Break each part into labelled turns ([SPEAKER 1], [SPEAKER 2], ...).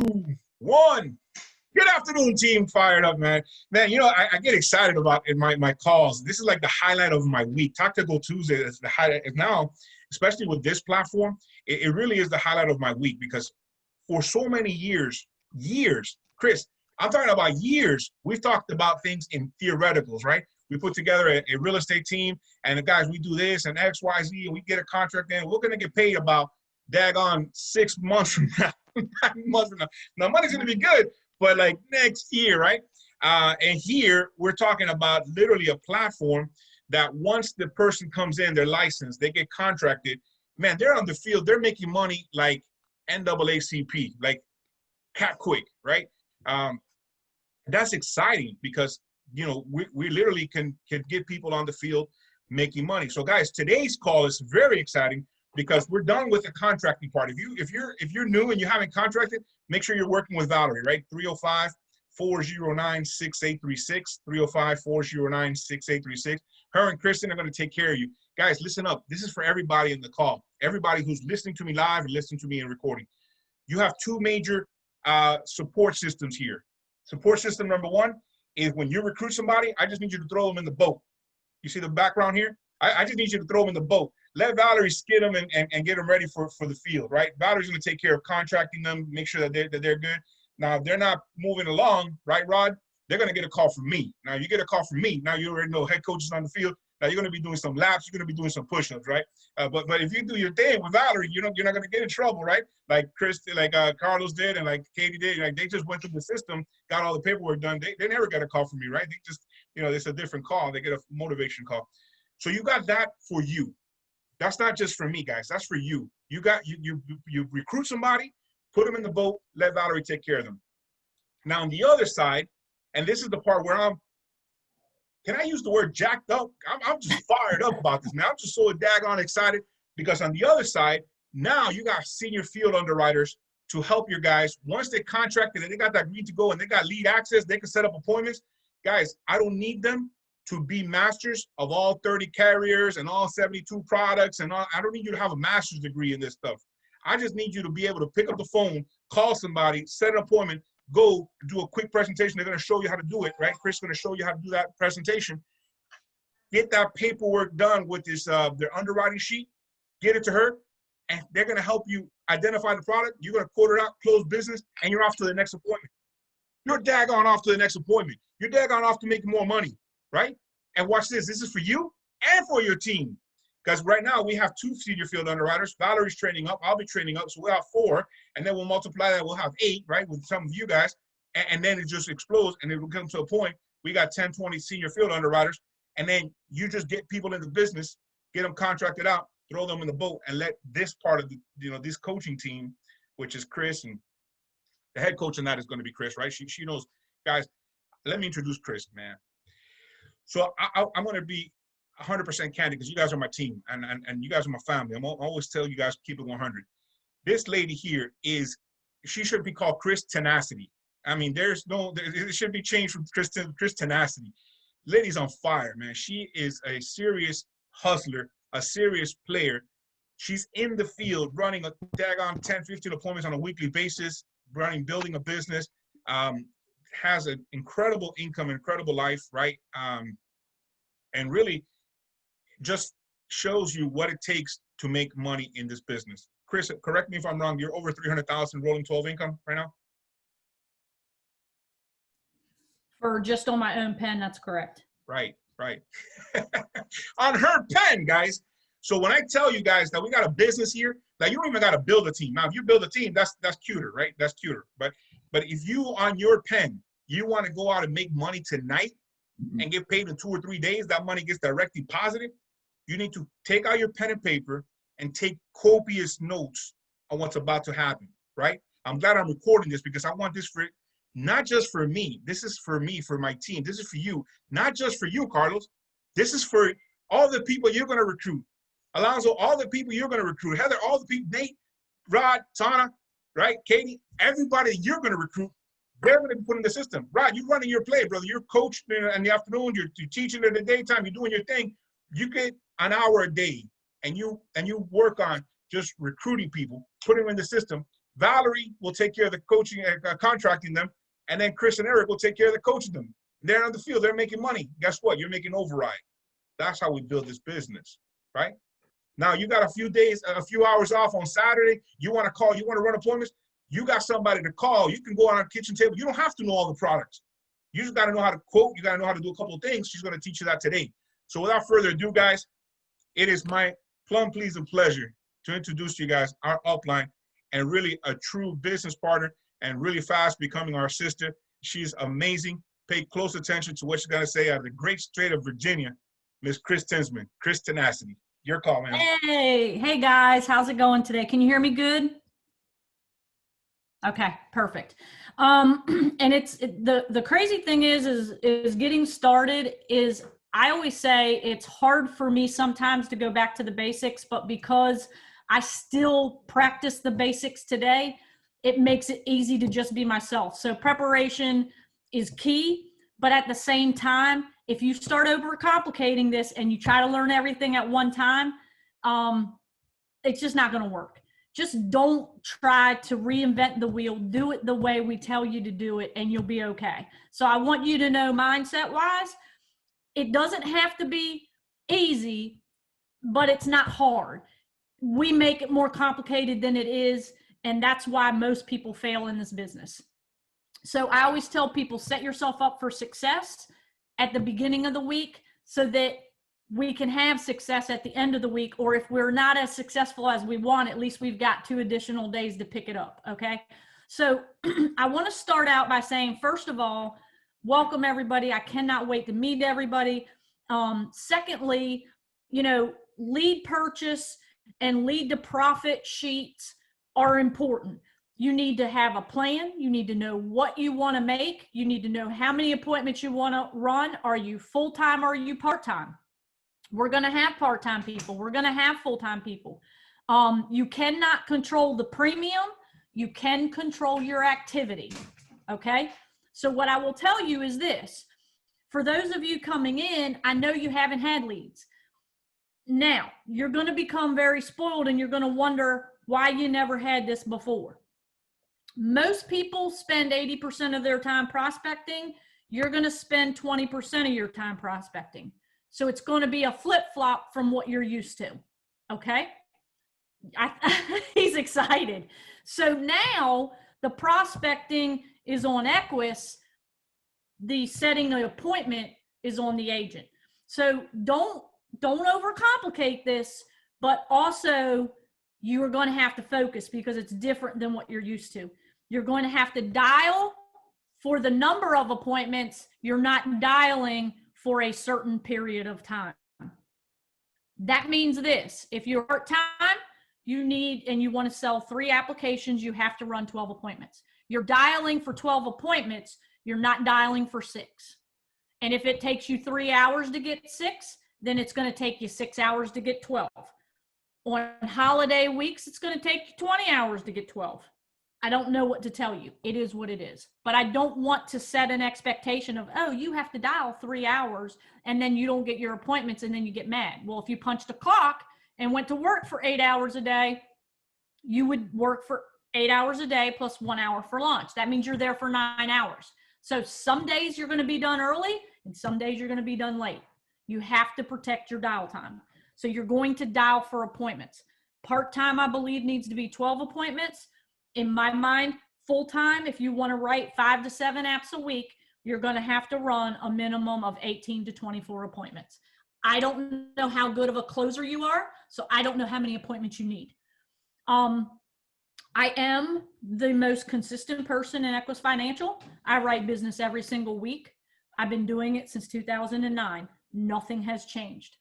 [SPEAKER 1] Two, one. Good afternoon, team. Fired up, man. Man, you know, I get excited about in my calls. This is like the highlight of my week. Tactical Tuesday is the highlight. And now, especially with this platform, it really is the highlight of my week because for so many years, Chris, I'm talking about years, we've talked about things in theoreticals, right? We put together a real estate team, and the guys, we do this and X, Y, Z, and we get a contract in. We're going to get paid about daggone 6 months from now, 9 months from now. Now, money's going to be good, but like next year, right? And here we're talking about literally a platform that once the person comes in, they're licensed, they get contracted, man, they're on the field, they're making money like NAACP, like cat quick, right? That's exciting because, you know, we literally can get people on the field making money. So guys, today's call is very exciting because we're done with the contracting part. If you're new and you haven't contracted, make sure you're working with Valerie, right? 305-409-6836, 305-409-6836. Her and Kristen are going to take care of you. Guys, listen up. This is for everybody in the call. Everybody who's listening to me live and listening to me in recording. You have two major support systems here. Support system number one is when you recruit somebody, I just need you to throw them in the boat. You see the background here? I just need you to throw them in the boat. Let Valerie skid them and get them ready for the field, right? Valerie's going to take care of contracting them, make sure that they're good. Now, if they're not moving along, right, Rod, they're going to get a call from me. Now, you get a call from me. Now, you already know head coach is on the field. Now, you're going to be doing some laps. You're going to be doing some push-ups, right? But if you do your thing with Valerie, you're not going to get in trouble, right? Like Carlos did and like Katie did. Like they just went through the system, got all the paperwork done. They never got a call from me, right? They just, you know, it's a different call. They get a motivation call. So you got that for you. That's not just for me, guys. That's for you. You recruit somebody, put them in the boat, let Valerie take care of them. Now, on the other side, and this is the part where can I use the word jacked up? I'm just fired up about this, man. I'm just so daggone excited because on the other side, now you got senior field underwriters to help your guys. Once they contracted and they got that green to go and they got lead access, they can set up appointments. Guys, I don't need them to be masters of all 30 carriers and all 72 products and all. I don't need you to have a master's degree in this stuff. I just need you to be able to pick up the phone, call somebody, set an appointment, go do a quick presentation. They're going to show you how to do it, right? Chris is going to show you how to do that presentation. Get that paperwork done with this their underwriting sheet. Get it to her, and they're going to help you identify the product. You're going to quote it out, close business, and you're off to the next appointment. You're daggone off to the next appointment. You're daggone off to making more money, right? And watch this. This is for you and for your team. Because right now we have 2 senior field underwriters. Valerie's training up. I'll be training up. So we'll have 4. And then we'll multiply that. We'll have 8, right, with some of you guys. And then it just explodes. And it will come to a point. We got 10, 20 senior field underwriters. And then you just get people in the business, get them contracted out, throw them in the boat, and let this part of the, you know, this coaching team, which is Chris, and the head coach in that is going to be Chris, right? She knows. Guys, let me introduce Chris, man. So I'm going to be 100% candid because you guys are my team and you guys are my family. I always tell you guys keep it 100. This lady here she should be called Chris Tenacity. I mean, it should be changed from Chris Tenacity. Lady's on fire, man. She is a serious hustler, a serious player. She's in the field running a daggone 10, 15 appointments on a weekly basis, building a business, has an incredible income, incredible life, right? And really just shows you what it takes to make money in this business. Chris, correct me if I'm wrong. You're over 300,000 rolling 12 income right now?
[SPEAKER 2] For just on my own pen, that's correct.
[SPEAKER 1] Right. On her pen, guys. So when I tell you guys that we got a business here, that you don't even got to build a team. Now, if you build a team, that's cuter, right? That's cuter. But if you on your pen, you want to go out and make money tonight and get paid in 2 or 3 days, that money gets directly deposited. You need to take out your pen and paper and take copious notes on what's about to happen, right? I'm glad I'm recording this because I want this for not just for me. This is for me, for my team. This is for you. Not just for you, Carlos. This is for all the people you're going to recruit. Alonzo, all the people you're going to recruit. Heather, all the people, Nate, Rod, Tana, right? Katie, everybody that you're going to recruit, they're going to be put in the system. Rod, you're running your play, brother. You're coached in the afternoon. You're teaching in the daytime. You're doing your thing. You get an hour a day, and you work on just recruiting people, put them in the system. Valerie will take care of the coaching, contracting them, and then Chris and Eric will take care of the coaching them. They're on the field. They're making money. Guess what? You're making override. That's how we build this business, right? Now you got a few hours off on Saturday. You want to call, you want to run appointments. You got somebody to call. You can go on our kitchen table. You don't have to know all the products. You just got to know how to quote. You got to know how to do a couple of things. She's going to teach you that today. So without further ado, guys, it is my pleasing pleasure to introduce to you guys our upline and really a true business partner and really fast becoming our sister. She's amazing. Pay close attention to what she's going to say out of the great state of Virginia, Miss Chris Tinsman. Chris Tenacity. Your call, man.
[SPEAKER 2] Hey guys, how's it going today? Can you hear me good? Okay, perfect. And the crazy thing is getting started is, I always say it's hard for me sometimes to go back to the basics, but because I still practice the basics today, it makes it easy to just be myself. So preparation is key, but at the same time, if you start overcomplicating this and you try to learn everything at one time, it's just not going to work. Just don't try to reinvent the wheel. Do it the way we tell you to do it, and you'll be okay. So I want you to know, mindset wise, it doesn't have to be easy, but it's not hard. We make it more complicated than it is, and that's why most people fail in this business. So I always tell people, set yourself up for success at the beginning of the week so that we can have success at the end of the week, or if we're not as successful as we want, at least we've got 2 additional days to pick it up, okay? So I want to start out by saying, first of all, welcome everybody. I cannot wait to meet everybody. Secondly, lead purchase and lead to profit sheets are important. You need to have a plan. You need to know what you want to make. You need to know how many appointments you want to run. Are you full-time or are you part-time? We're going to have part-time people. We're going to have full-time people. You cannot control the premium. You can control your activity. Okay. So what I will tell you is this: for those of you coming in, I know you haven't had leads. Now you're going to become very spoiled and you're going to wonder why you never had this before. Most people spend 80% of their time prospecting. You're going to spend 20% of your time prospecting. So it's going to be a flip-flop from what you're used to. Okay. He's excited. So now the prospecting is on Equus. The setting an appointment is on the agent. So don't overcomplicate this, but also you are going to have to focus because it's different than what you're used to. You're going to have to dial for the number of appointments. You're not dialing for a certain period of time. That means this: if you're part-time, you need, and you want to sell 3 applications, you have to run 12 appointments. You're dialing for 12 appointments. You're not dialing for 6. And if it takes you 3 hours to get 6, then it's going to take you 6 hours to get 12. On holiday weeks, it's going to take you 20 hours to get 12. I don't know what to tell you. It is what it is. But I don't want to set an expectation of, oh, you have to dial 3 hours and then you don't get your appointments and then you get mad. Well, if you punched a clock and went to work for 8 hours a day, you would work for 8 hours a day plus 1 hour for lunch. That means you're there for 9 hours. So some days you're going to be done early and some days you're going to be done late. You have to protect your dial time. So you're going to dial for appointments. Part-time, I believe, needs to be 12 appointments. In my mind, full-time, if you want to write 5 to 7 apps a week, you're going to have to run a minimum of 18 to 24 appointments. I don't know how good of a closer you are, so I don't know how many appointments you need. I am the most consistent person in Equus Financial. I write business every single week. I've been doing it since 2009. Nothing has changed.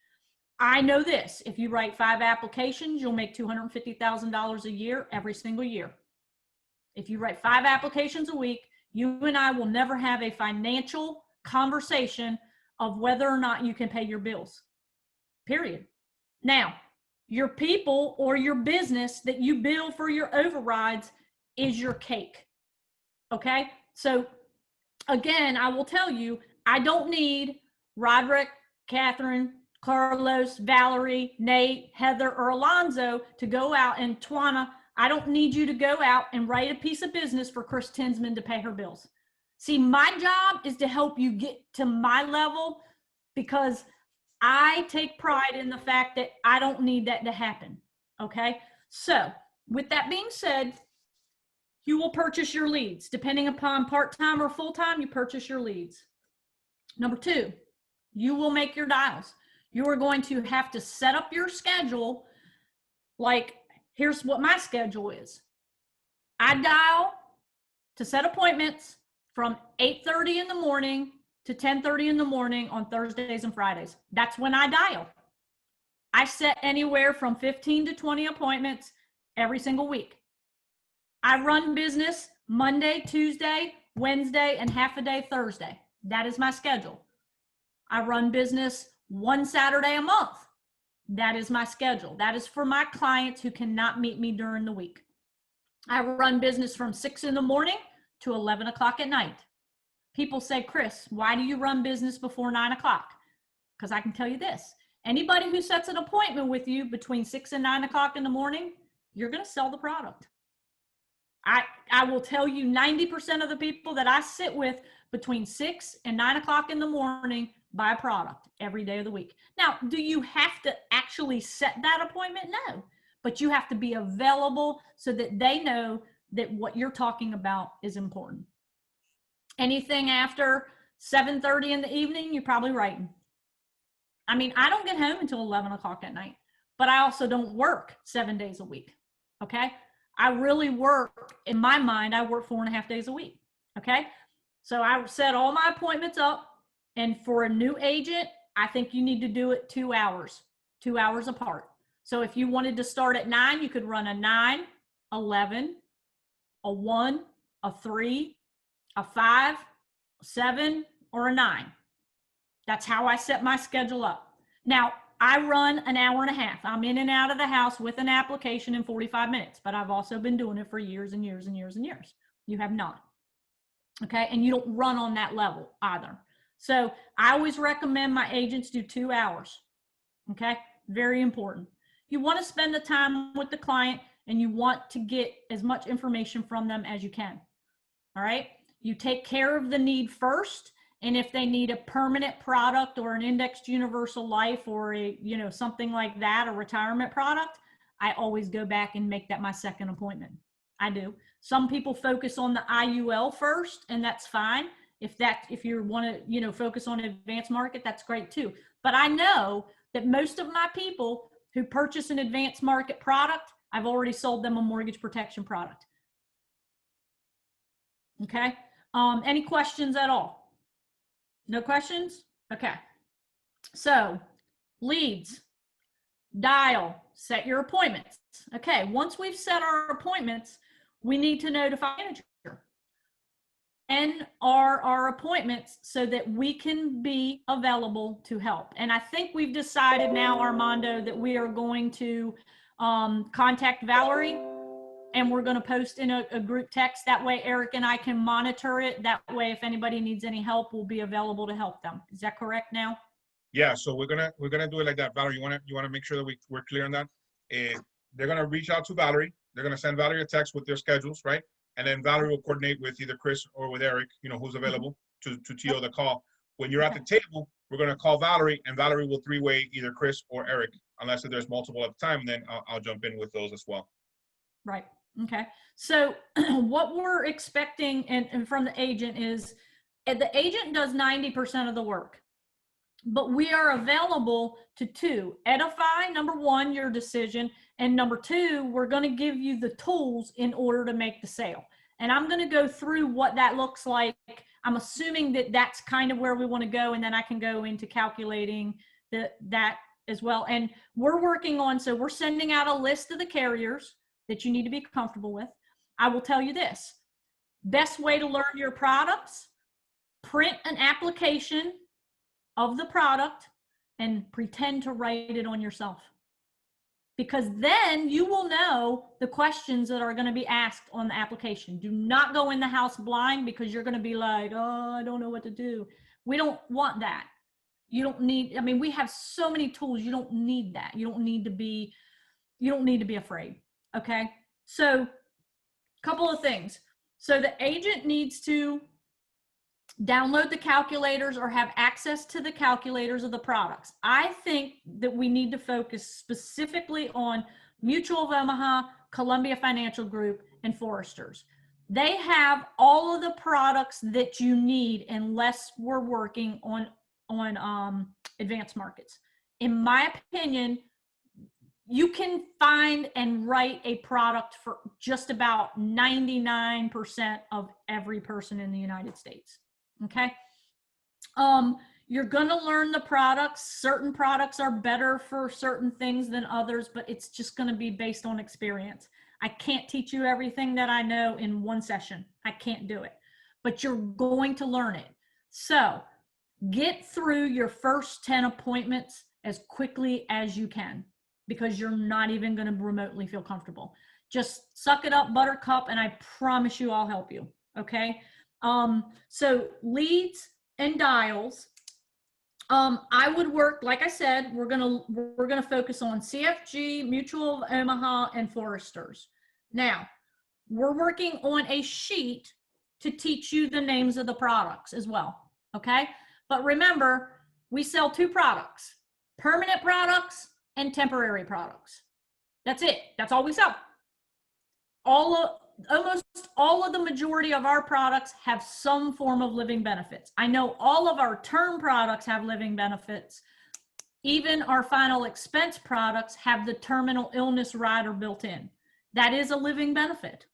[SPEAKER 2] I know this: if you write 5 applications, you'll make $250,000 a year every single year. If you write 5 applications a week, you and I will never have a financial conversation of whether or not you can pay your bills, period. Now, your people or your business that you bill for your overrides is your cake, okay? So again, I will tell you, I don't need Roderick, Catherine, Carlos, Valerie, Nate, Heather, or Alonzo to go out, and Twana, I don't need you to go out and write a piece of business for Chris Tinsman to pay her bills. See, my job is to help you get to my level, because I take pride in the fact that I don't need that to happen. Okay. So with that being said, you will purchase your leads. Depending upon part-time or full-time, you purchase your leads. Number 2, you will make your dials. You are going to have to set up your schedule. Like, here's what my schedule is. I dial to set appointments from 8:30 in the morning to 10:30 in the morning on Thursdays and Fridays. That's when I dial. I set anywhere from 15 to 20 appointments every single week. I run business Monday, Tuesday, Wednesday, and half a day Thursday. That is my schedule. I run business one Saturday a month. That is my schedule. That is for my clients who cannot meet me during the week. I run business from 6 in the morning to 11 o'clock at night. People say, Chris, why do you run business before 9 o'clock? Because I can tell you this. Anybody who sets an appointment with you between 6 and 9 o'clock in the morning, you're going to sell the product. I will tell you 90% of the people that I sit with between 6 and 9 o'clock in the morning buy a product every day of the week. Now, do you have to actually set that appointment? No, but you have to be available so that they know that what you're talking about is important. Anything after 7:30 in the evening, you're probably writing. I mean, I don't get home until 11 o'clock at night, but I also don't work 7 days a week. Okay. I really work, in my mind, I work 4.5 days a week. Okay. So I set all my appointments up, and for a new agent, I think you need to do it 2 hours apart. So if you wanted to start at 9, you could run a 9, 11, a 1, a 3, a 5, a 7, or a 9. That's how I set my schedule up. Now, I run an hour and a half. I'm in and out of the house with an application in 45 minutes, but I've also been doing it for years and years and years and years. You have not. Okay. And you don't run on that level either. So I always recommend my agents do 2 hours. Okay. Very important. You want to spend the time with the client, and you want to get as much information from them as you can. All right. You take care of the need first. And if they need a permanent product or an indexed universal life or a, something like that, a retirement product, I always go back and make that my second appointment. I do. Some people focus on the IUL first, and that's fine. If you want to, focus on advanced market, that's great too. But I know that most of my people who purchase an advanced market product, I've already sold them a mortgage protection product. Okay. Any questions at all? No questions? Okay. So leads, dial, set your appointments. Okay. Once we've set our appointments, we need to notify the manager. When are our appointments so that we can be available to help? And I think we've decided now, Armando, that we are going to contact Valerie, and we're going to post in a group text. That way Eric and I can monitor it. That way, if anybody needs any help, we'll be available to help them. Is that correct now?
[SPEAKER 1] Yeah, so we're gonna do it like that. Valerie, you wanna make sure that we're clear on that. They're gonna reach out to Valerie. They're gonna send Valerie a text with their schedules, right? And then Valerie will coordinate with either Chris or with Eric, who's available to TO the call. When you're at the table, we're gonna call Valerie, and Valerie will three-way either Chris or Eric, unless there's multiple at the time. And then I'll jump in with those as well.
[SPEAKER 2] Right. Okay. So what we're expecting and from the agent is the agent does 90% of the work, but we are available to 2. Edify, number 1, your decision. And number 2, we're going to give you the tools in order to make the sale. And I'm going to go through what that looks like. I'm assuming that that's kind of where we want to go. And then I can go into calculating that as well. And we're working on, so we're sending out a list of the carriers that you need to be comfortable with. I will tell you this, best way to learn your products, print an application of the product and pretend to write it on yourself. Because then you will know the questions that are going to be asked on the application. Do not go in the house blind, because you're going to be like, oh, I don't know what to do. We don't want that. You don't need, we have so many tools. You don't need that. You don't need to be afraid. Okay. So a couple of things. So the agent needs to download the calculators or have access to the calculators of the products. I think that we need to focus specifically on Mutual of Omaha, Columbia Financial Group, and Foresters. They have all of the products that you need unless we're working on advanced markets. In my opinion, you can find and write a product for just about 99% of every person in the United States. Okay. You're going to learn the products. Certain products are better for certain things than others, but it's just going to be based on experience. I can't teach you everything that I know in one session. I can't do it, but you're going to learn it. So get through your first 10 appointments as quickly as you can, because you're not even going to remotely feel comfortable. Just suck it up, buttercup, and I promise you I'll help you. Okay. So leads and dials, I would work, like I said, we're gonna focus on CFG, Mutual of Omaha, and Foresters. Now, we're working on a sheet to teach you the names of the products as well, okay? But remember, we sell two products, permanent products and temporary products. That's it. That's all we sell. Almost all of the majority of our products have some form of living benefits. I know all of our term products have living benefits. Even our final expense products have the terminal illness rider built in. That is a living benefit,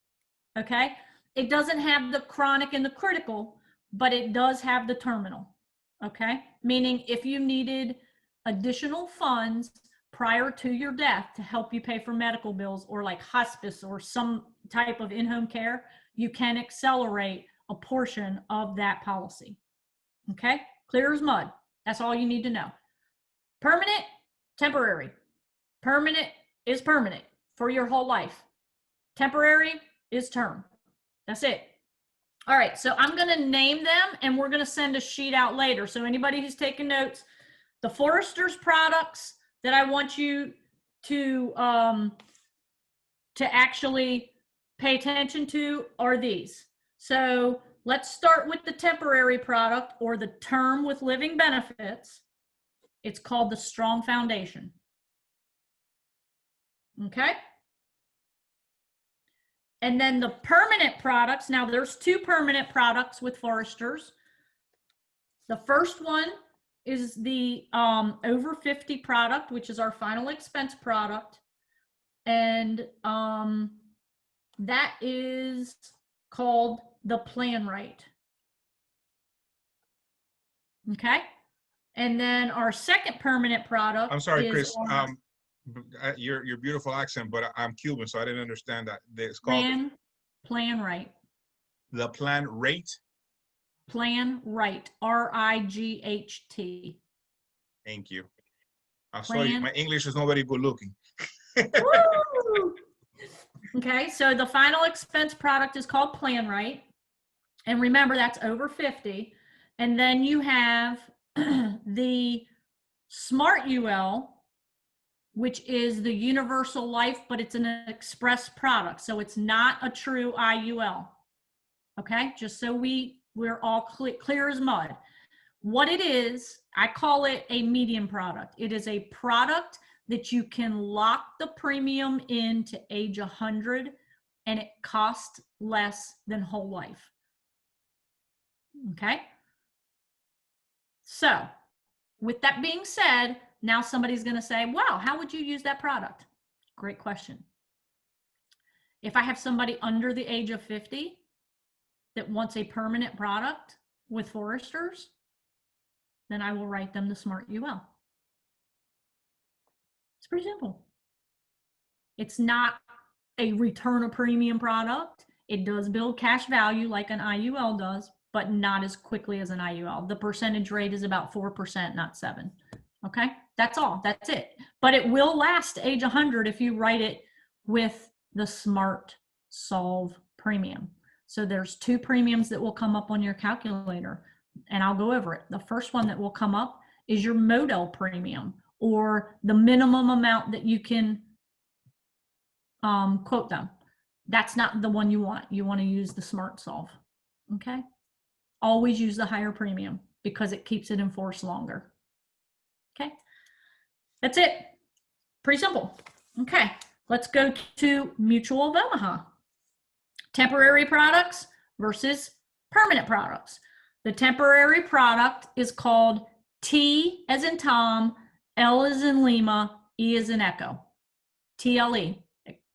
[SPEAKER 2] okay? It doesn't have the chronic and the critical, but it does have the terminal, okay? Meaning if you needed additional funds prior to your death to help you pay for medical bills or like hospice or some type of in-home care, you can accelerate a portion of that policy. Okay, clear as mud. That's all you need to know. Permanent, temporary. Permanent is permanent for your whole life. Temporary is term. That's it. All right, so I'm going to name them and we're going to send a sheet out later. So anybody who's taking notes, the Foresters products that I want you to actually pay attention to are these. So let's start with the temporary product or the term with living benefits. It's called the Strong Foundation. Okay. And then the permanent products, now there's two permanent products with Foresters. The first one is the over 50 product, which is our final expense product. And that is called the Plan Right. Okay. And then our second permanent product.
[SPEAKER 1] I'm sorry, Chris. Your beautiful accent, but I'm Cuban, so I didn't understand that. It's called
[SPEAKER 2] Plan Right.
[SPEAKER 1] The Plan Rate.
[SPEAKER 2] Plan Right. RIGHT.
[SPEAKER 1] Thank you. I'm sorry, my English is not very good looking.
[SPEAKER 2] Okay, so the final expense product is called Plan Right. And remember, that's over 50. And then you have the Smart UL, which is the universal life, but it's an express product. So it's not a true IUL. Okay, just so we're all clear as mud. What it is, I call it a medium product. It is a product that you can lock the premium in to age 100 and it costs less than whole life. Okay. So with that being said, now somebody's going to say, wow, how would you use that product? Great question. If I have somebody under the age of 50 that wants a permanent product with Foresters, then I will write them the Smart UL. It's pretty simple. It's not a return of premium product. It does build cash value like an IUL does, but not as quickly as an IUL. The percentage rate is about 4%, not 7%. Okay, that's all. That's it. But it will last to age 100 if you write it with the Smart Solve premium. So there's two premiums that will come up on your calculator, and I'll go over it. The first one that will come up is your model premium, or the minimum amount that you can quote them. That's not the one you want. You want to use the Smart Solve. Okay. Always use the higher premium because it keeps it in force longer. Okay. That's it. Pretty simple. Okay. Let's go to Mutual of Omaha. Temporary products versus permanent products. The temporary product is called T as in Tom, L as in Lima, E as in Echo. TLE.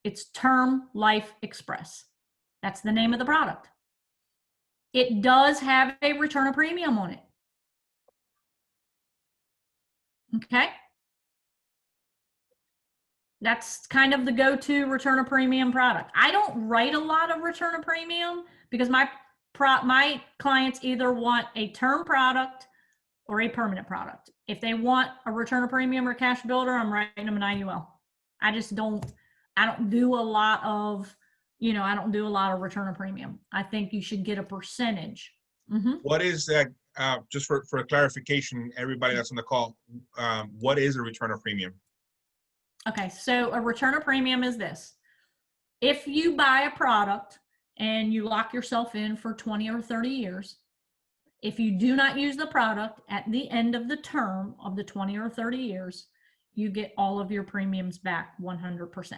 [SPEAKER 2] It's Term Life Express. That's the name of the product. It does have a return of premium on it. Okay. That's kind of the go-to return of premium product. I don't write a lot of return of premium because my clients either want a term product or a permanent product. If they want a return of premium or cash builder, I'm writing them an IUL. I don't do a lot of, I don't do a lot of return of premium. I think you should get a percentage.
[SPEAKER 1] What is that? Just for clarification, everybody that's on the call, what is a return of premium?
[SPEAKER 2] Okay, so a return of premium is this. If you buy a product and you lock yourself in for 20 or 30 years, if you do not use the product at the end of the term of the 20 or 30 years, you get all of your premiums back 100%.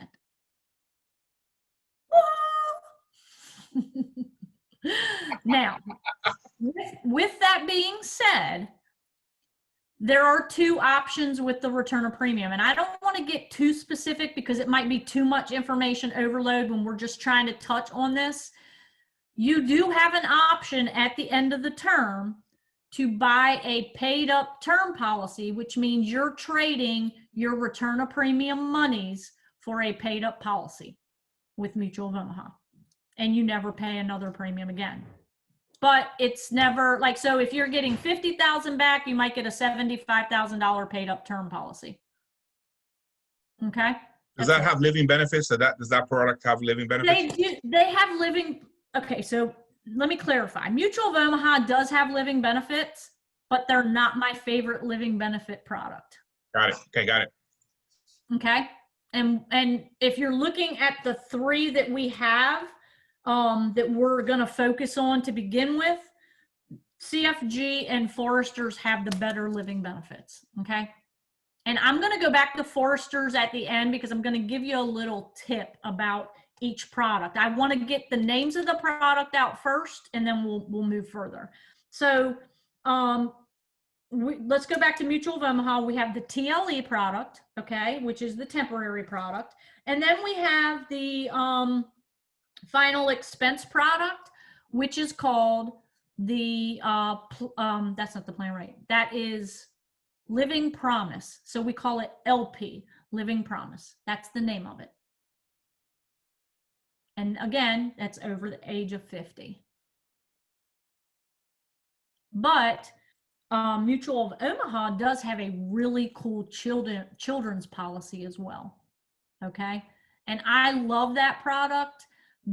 [SPEAKER 2] Now, with that being said, there are two options with the return of premium. And I don't want to get too specific because it might be too much information overload when we're just trying to touch on this. You do have an option at the end of the term to buy a paid up term policy, which means you're trading your return of premium monies for a paid up policy with Mutual of Omaha. And you never pay another premium again. But it's never like, so if you're getting $50,000 back, you might get a $75,000 paid up term policy. Okay.
[SPEAKER 1] Does that have living benefits? Does that product have living benefits?
[SPEAKER 2] They have living. Okay. So let me clarify. Mutual of Omaha does have living benefits, but they're not my favorite living benefit product.
[SPEAKER 1] Got it. Okay. Got it.
[SPEAKER 2] Okay. And if you're looking at the three that we have, that we're going to focus on to begin with, CFG and Foresters have the better living benefits. Okay. And I'm going to go back to Foresters at the end because I'm going to give you a little tip about each product. I want to get the names of the product out first, and then we'll move further. So, let's go back to Mutual of Omaha. We have the TLE product, okay, which is the temporary product. And then we have the, final expense product, which is called the that's not the plan, right? That is Living Promise. So we call it LP, Living Promise. That's the name of it. And again, that's over the age of 50. But Mutual of Omaha does have a really cool children's policy as well. Okay. And I love that product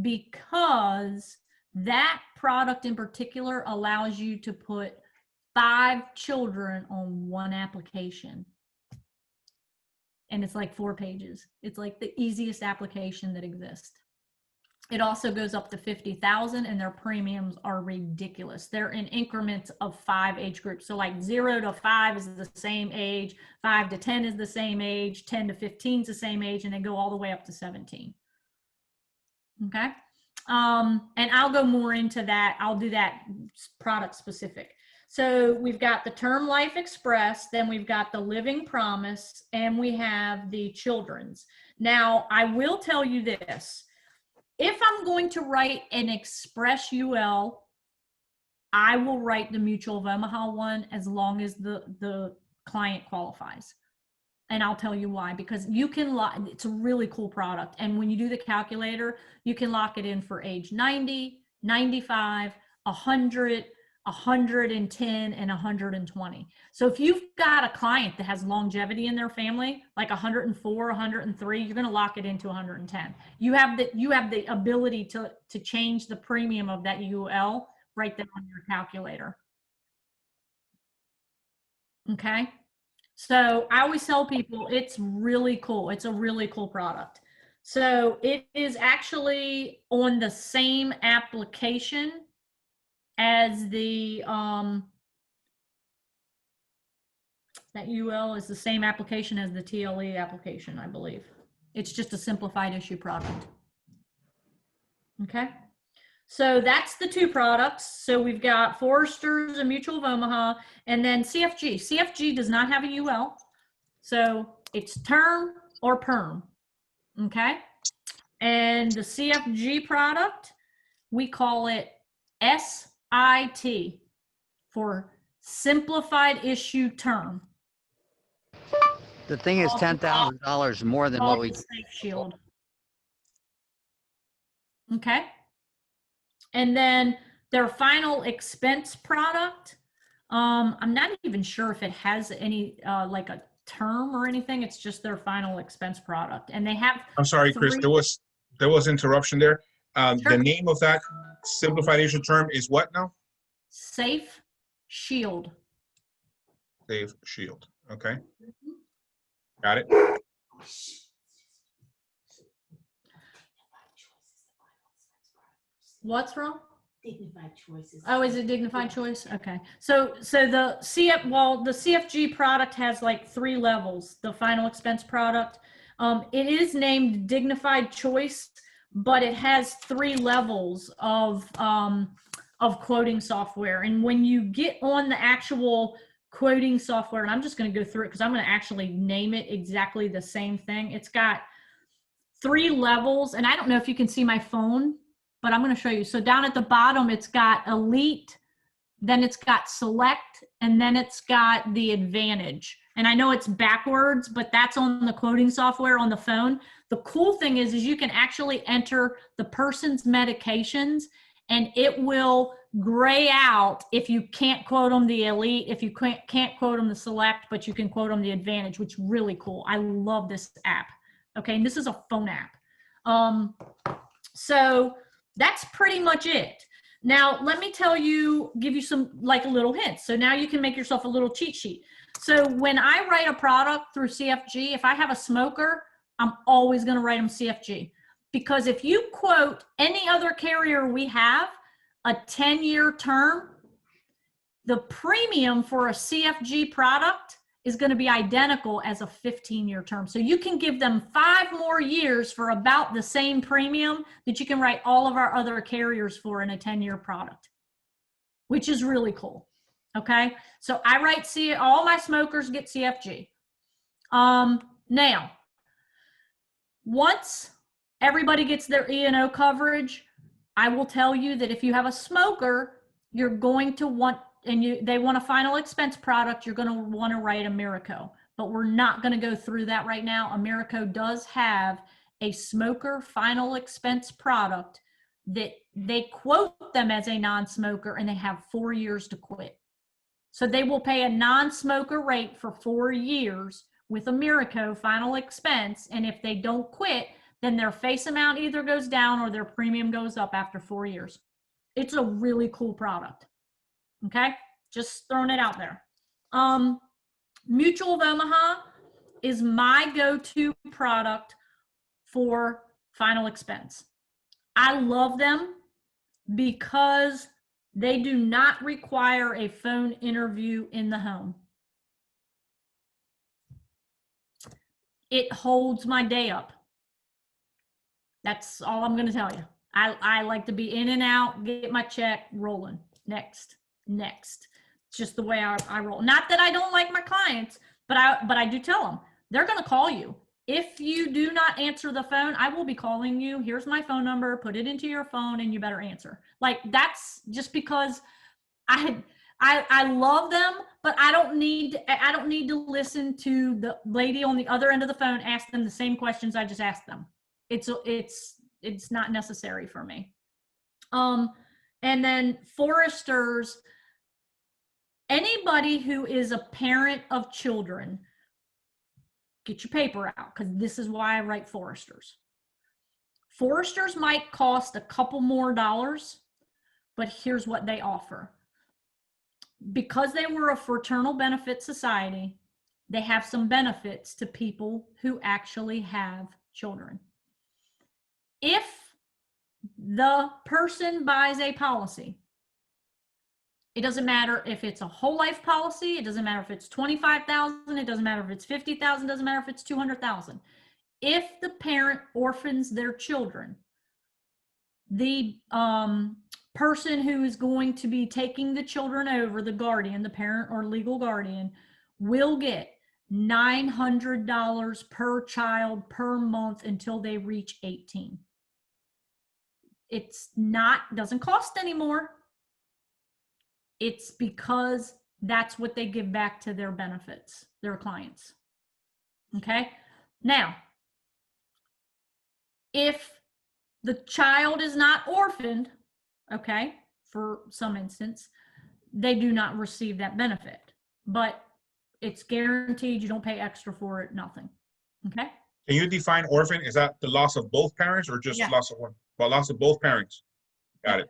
[SPEAKER 2] because that product in particular allows you to put 5 children on one application. And it's like 4 pages. It's like the easiest application that exists. It also goes up to 50,000 and their premiums are ridiculous. They're in increments of 5 age groups. So like 0 to 5 is the same age, 5 to 10 is the same age, 10 to 15 is the same age, and they go all the way up to 17. Okay. And I'll go more into that. I'll do that product specific. So we've got the Term Life Express, then we've got the Living Promise, and we have the Children's. Now, I will tell you this. If I'm going to write an Express UL, I will write the Mutual of Omaha one as long as the client qualifies. And I'll tell you why, because you can lock, it's a really cool product. And when you do the calculator, you can lock it in for age 90, 95, 100, 110, and 120. So if you've got a client that has longevity in their family, like 104, 103, you're going to lock it into 110. You have the ability to change the premium of that UL right there on your calculator. Okay. So I always tell people it's really cool. It's a really cool product. So it is actually on the same application as the, that UL is the same application as the TLE application, I believe. It's just a simplified issue product. Okay. So that's the two products. So we've got Foresters and Mutual of Omaha, and then CFG. CFG does not have a UL. So it's term or perm. Okay. And the CFG product, we call it SIT for Simplified Issue Term.
[SPEAKER 3] The thing is $10,000 more than what we.
[SPEAKER 2] Safe Shield. Okay. And then their final expense product, I'm not even sure if it has any like a term or anything. It's just their final expense product, and they have.
[SPEAKER 1] I'm sorry, Chris. There was interruption there.
[SPEAKER 2] Sure.
[SPEAKER 1] The name of that simplified issue term is what now?
[SPEAKER 2] Safe Shield.
[SPEAKER 1] Safe Shield. Okay. Got it.
[SPEAKER 2] What's wrong?
[SPEAKER 4] Dignified choices.
[SPEAKER 2] Oh, is it dignified choice? Okay. So the CFG product has like 3 levels, the final expense product. It is named dignified choice, but it has 3 levels of quoting software. And when you get on the actual quoting software, and I'm just going to go through it because I'm going to actually name it exactly the same thing. It's got 3 levels, and I don't know if you can see my phone, but I'm going to show you. So down at the bottom, it's got Elite, then it's got Select, and then it's got the Advantage. And I know it's backwards, but that's on the quoting software on the phone. The cool thing is you can actually enter the person's medications, and it will gray out if you can't quote them the Elite, if you can't quote them the Select, but you can quote them the Advantage, which is really cool. I love this app. Okay, and this is a phone app. So that's pretty much it. Now, let me give you some like a little hint. So now you can make yourself a little cheat sheet. So when I write a product through CFG, if I have a smoker, I'm always going to write them CFG. Because if you quote any other carrier we have, a 10-year term, the premium for a CFG product is going to be identical as a 15-year term. So you can give them 5 more years for about the same premium that you can write all of our other carriers for in a 10-year product, which is really cool. Okay. So I write all my smokers get CFG. Now, once everybody gets their E&O coverage, I will tell you that if you have a smoker, you're going to want, and they want a final expense product, you're going to want to write Americo. But we're not going to go through that right now. Americo does have a smoker final expense product that they quote them as a non-smoker, and they have 4 years to quit. So they will pay a non-smoker rate for 4 years with Americo final expense. And if they don't quit, then their face amount either goes down or their premium goes up after 4 years. It's a really cool product. Okay, just throwing it out there. Mutual of Omaha is my go-to product for final expense. I love them because they do not require a phone interview in the home. It holds my day up. That's all I'm going to tell you. I like to be in and out, get my check, rolling. Next. It's just the way I roll. Not that I don't like my clients, but I do tell them they're going to call you. If you do not answer the phone, I will be calling you. Here's my phone number. Put it into your phone, and you better answer. Like, that's just because I love them, but I don't need to listen to the lady on the other end of the phone ask them the same questions I just asked them. It's not necessary for me. And then Foresters, anybody who is a parent of children, get your paper out, because this is why I write Foresters. Foresters might cost a couple more dollars, but here's what they offer. Because they were a fraternal benefit society, they have some benefits to people who actually have children. if the person buys a policy, it doesn't matter if it's a whole life policy, it doesn't matter if it's 25,000, it doesn't matter if it's 50,000, doesn't matter if it's 200,000. If the parent orphans their children, the person who is going to be taking the children over, the guardian, the parent or legal guardian, will get $900 per child per month until they reach 18. It's not, doesn't cost anymore. It's because that's what they give back to their benefits, their clients. Okay. Now, if the child is not orphaned, okay, for some instance, they do not receive that benefit, but it's guaranteed. You don't pay extra for it, nothing. Okay.
[SPEAKER 1] Can you define orphan? Is that the loss of both parents or just loss of one? Well, loss of both parents. Got it.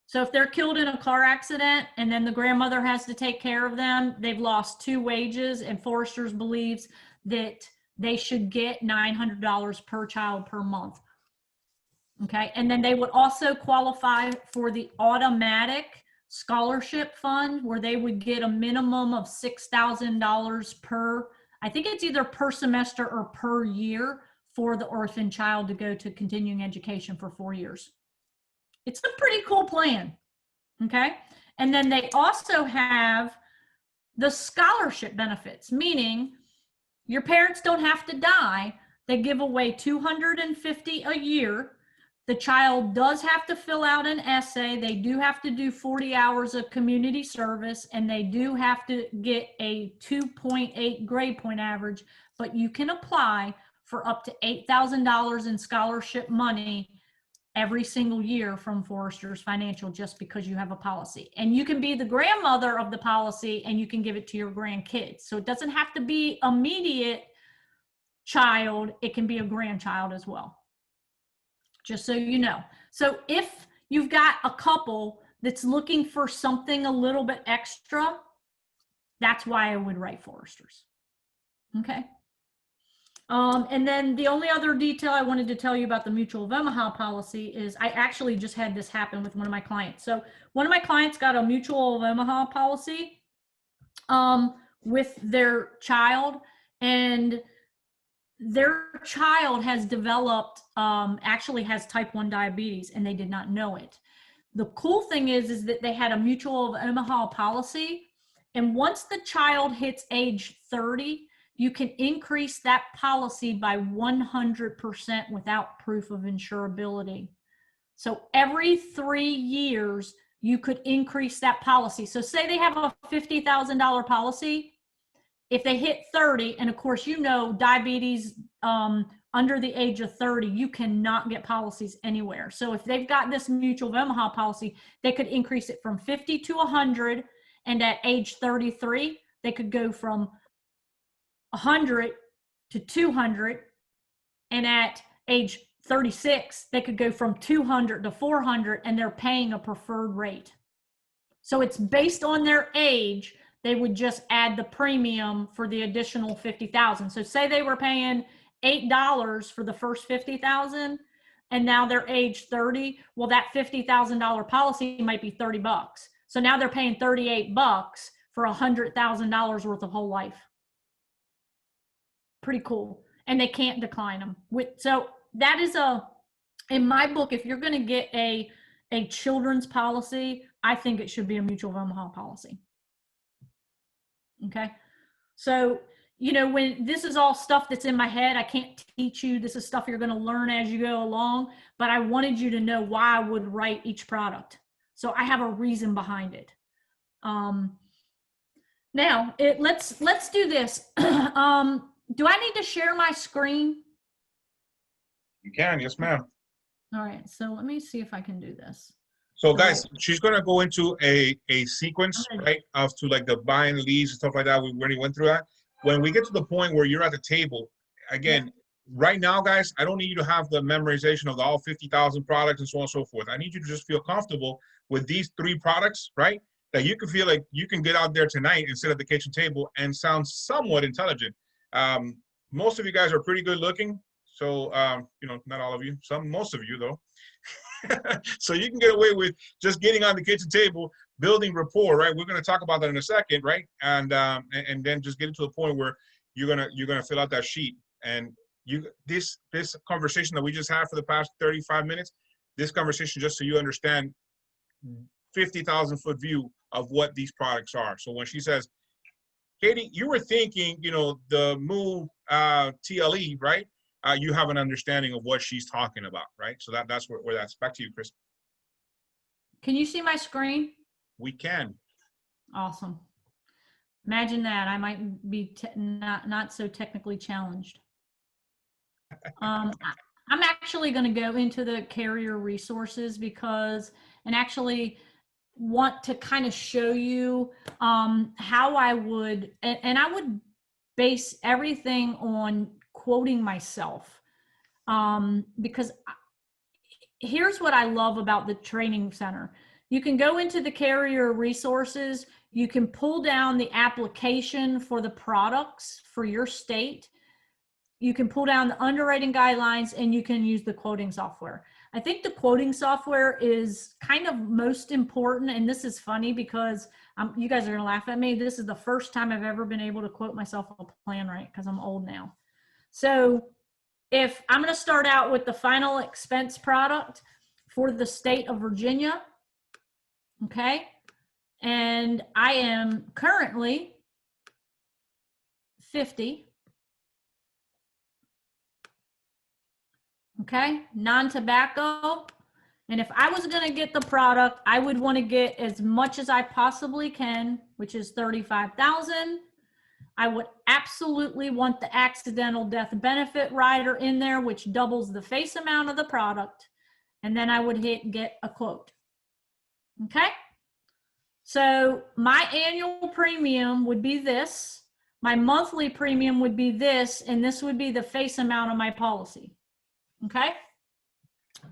[SPEAKER 2] So if they're killed in a car accident and then the grandmother has to take care of them, they've lost 2 wages, and Foresters believes that they should get $900 per child per month. Okay. And then they would also qualify for the automatic scholarship fund, where they would get a minimum of $6,000 per, I think it's either per semester or per year, for the orphan child to go to continuing education for 4 years. It's a pretty cool plan. Okay. And then they also have the scholarship benefits, meaning your parents don't have to die. They give away $250 a year. The child does have to fill out an essay. They do have to do 40 hours of community service, and they do have to get a 2.8 grade point average, but you can apply for up to $8,000 in scholarship money every single year from Foresters Financial, just because you have a policy. And you can be the grandmother of the policy and you can give it to your grandkids. So it doesn't have to be immediate child. It can be a grandchild as well. Just so you know. So if you've got a couple that's looking for something a little bit extra, that's why I would write Foresters. Okay. And then the only other detail I wanted to tell you about the Mutual of Omaha policy is I actually just had this happen with one of my clients. So one of my clients got a Mutual of Omaha policy with their child, and their child has developed, actually has type 1 diabetes, and they did not know it. The cool thing is that they had a Mutual of Omaha policy, and once the child hits age 30, you can increase that policy by 100% without proof of insurability. So every 3 years, you could increase that policy. So say they have a $50,000 policy. If they hit 30, and of course, you know, diabetes under the age of 30, you cannot get policies anywhere. So if they've got this Mutual of Omaha policy, they could increase it from 50 to 100. And at age 33, they could go from 100 to 200. And at age 36, they could go from 200 to 400, and they're paying a preferred rate. So it's based on their age. They would just add the premium for the additional 50,000. So say they were paying $8 for the first 50,000, and now they're age 30. Well, that $50,000 policy might be $30. So now they're paying $38 for $100,000 worth of whole life. Pretty cool. And they can't decline them. So that is in my book, if you're going to get a children's policy, I think it should be a Mutual of Omaha policy. Okay. So, you know, when this is all stuff that's in my head, I can't teach you. This is stuff you're going to learn as you go along, but I wanted you to know why I would write each product. So I have a reason behind it. Now let's do this. Do I need to share my screen?
[SPEAKER 1] You can, yes, ma'am.
[SPEAKER 2] All right. So let me see if I can do this.
[SPEAKER 1] So guys, she's gonna go into a sequence, right, of to like the buying leads and stuff like that. We already went through that. When we get to the point where you're at the table, again, right now, guys, I don't need you to have the memorization of all 50,000 products and so on and so forth. I need you to just feel comfortable with these 3 products, right? That you can feel like you can get out there tonight and sit at the kitchen table and sound somewhat intelligent. Most of you guys are pretty good looking, So, not all of you, most of you though. So you can get away with just getting on the kitchen table, building rapport, right? We're going to talk about that in a second, right? And then just getting to the point where you're gonna fill out that sheet. And this conversation that we just had for the past 35 minutes, this conversation, just so you understand, 50,000 foot view of what these products are. So when she says, Katie, you were thinking, the move TLE, right? You have an understanding of what she's talking about, right? So that's where that's. Back to you, Chris.
[SPEAKER 2] Can you see my screen?
[SPEAKER 1] We can.
[SPEAKER 2] Awesome. Imagine that. I might be not so technically challenged. I'm actually going to go into the carrier resources and actually want to kind of show you how I would, and I would base everything on quoting myself, because here's what I love about the training center. You can go into the carrier resources, you can pull down the application for the products for your state, you can pull down the underwriting guidelines, and you can use the quoting software. I think the quoting software is kind of most important, and this is funny because you guys are gonna laugh at me. This is the first time I've ever been able to quote myself a plan right, because I'm old now. So if I'm gonna start out with the final expense product for the state of Virginia, okay, and I am currently 50. Okay, non-tobacco. And if I was going to get the product, I would want to get as much as I possibly can, which is 35,000. I would absolutely want the accidental death benefit rider in there, which doubles the face amount of the product. And then I would get a quote. Okay. So my annual premium would be this. My monthly premium would be this, and this would be the face amount of my policy. Okay,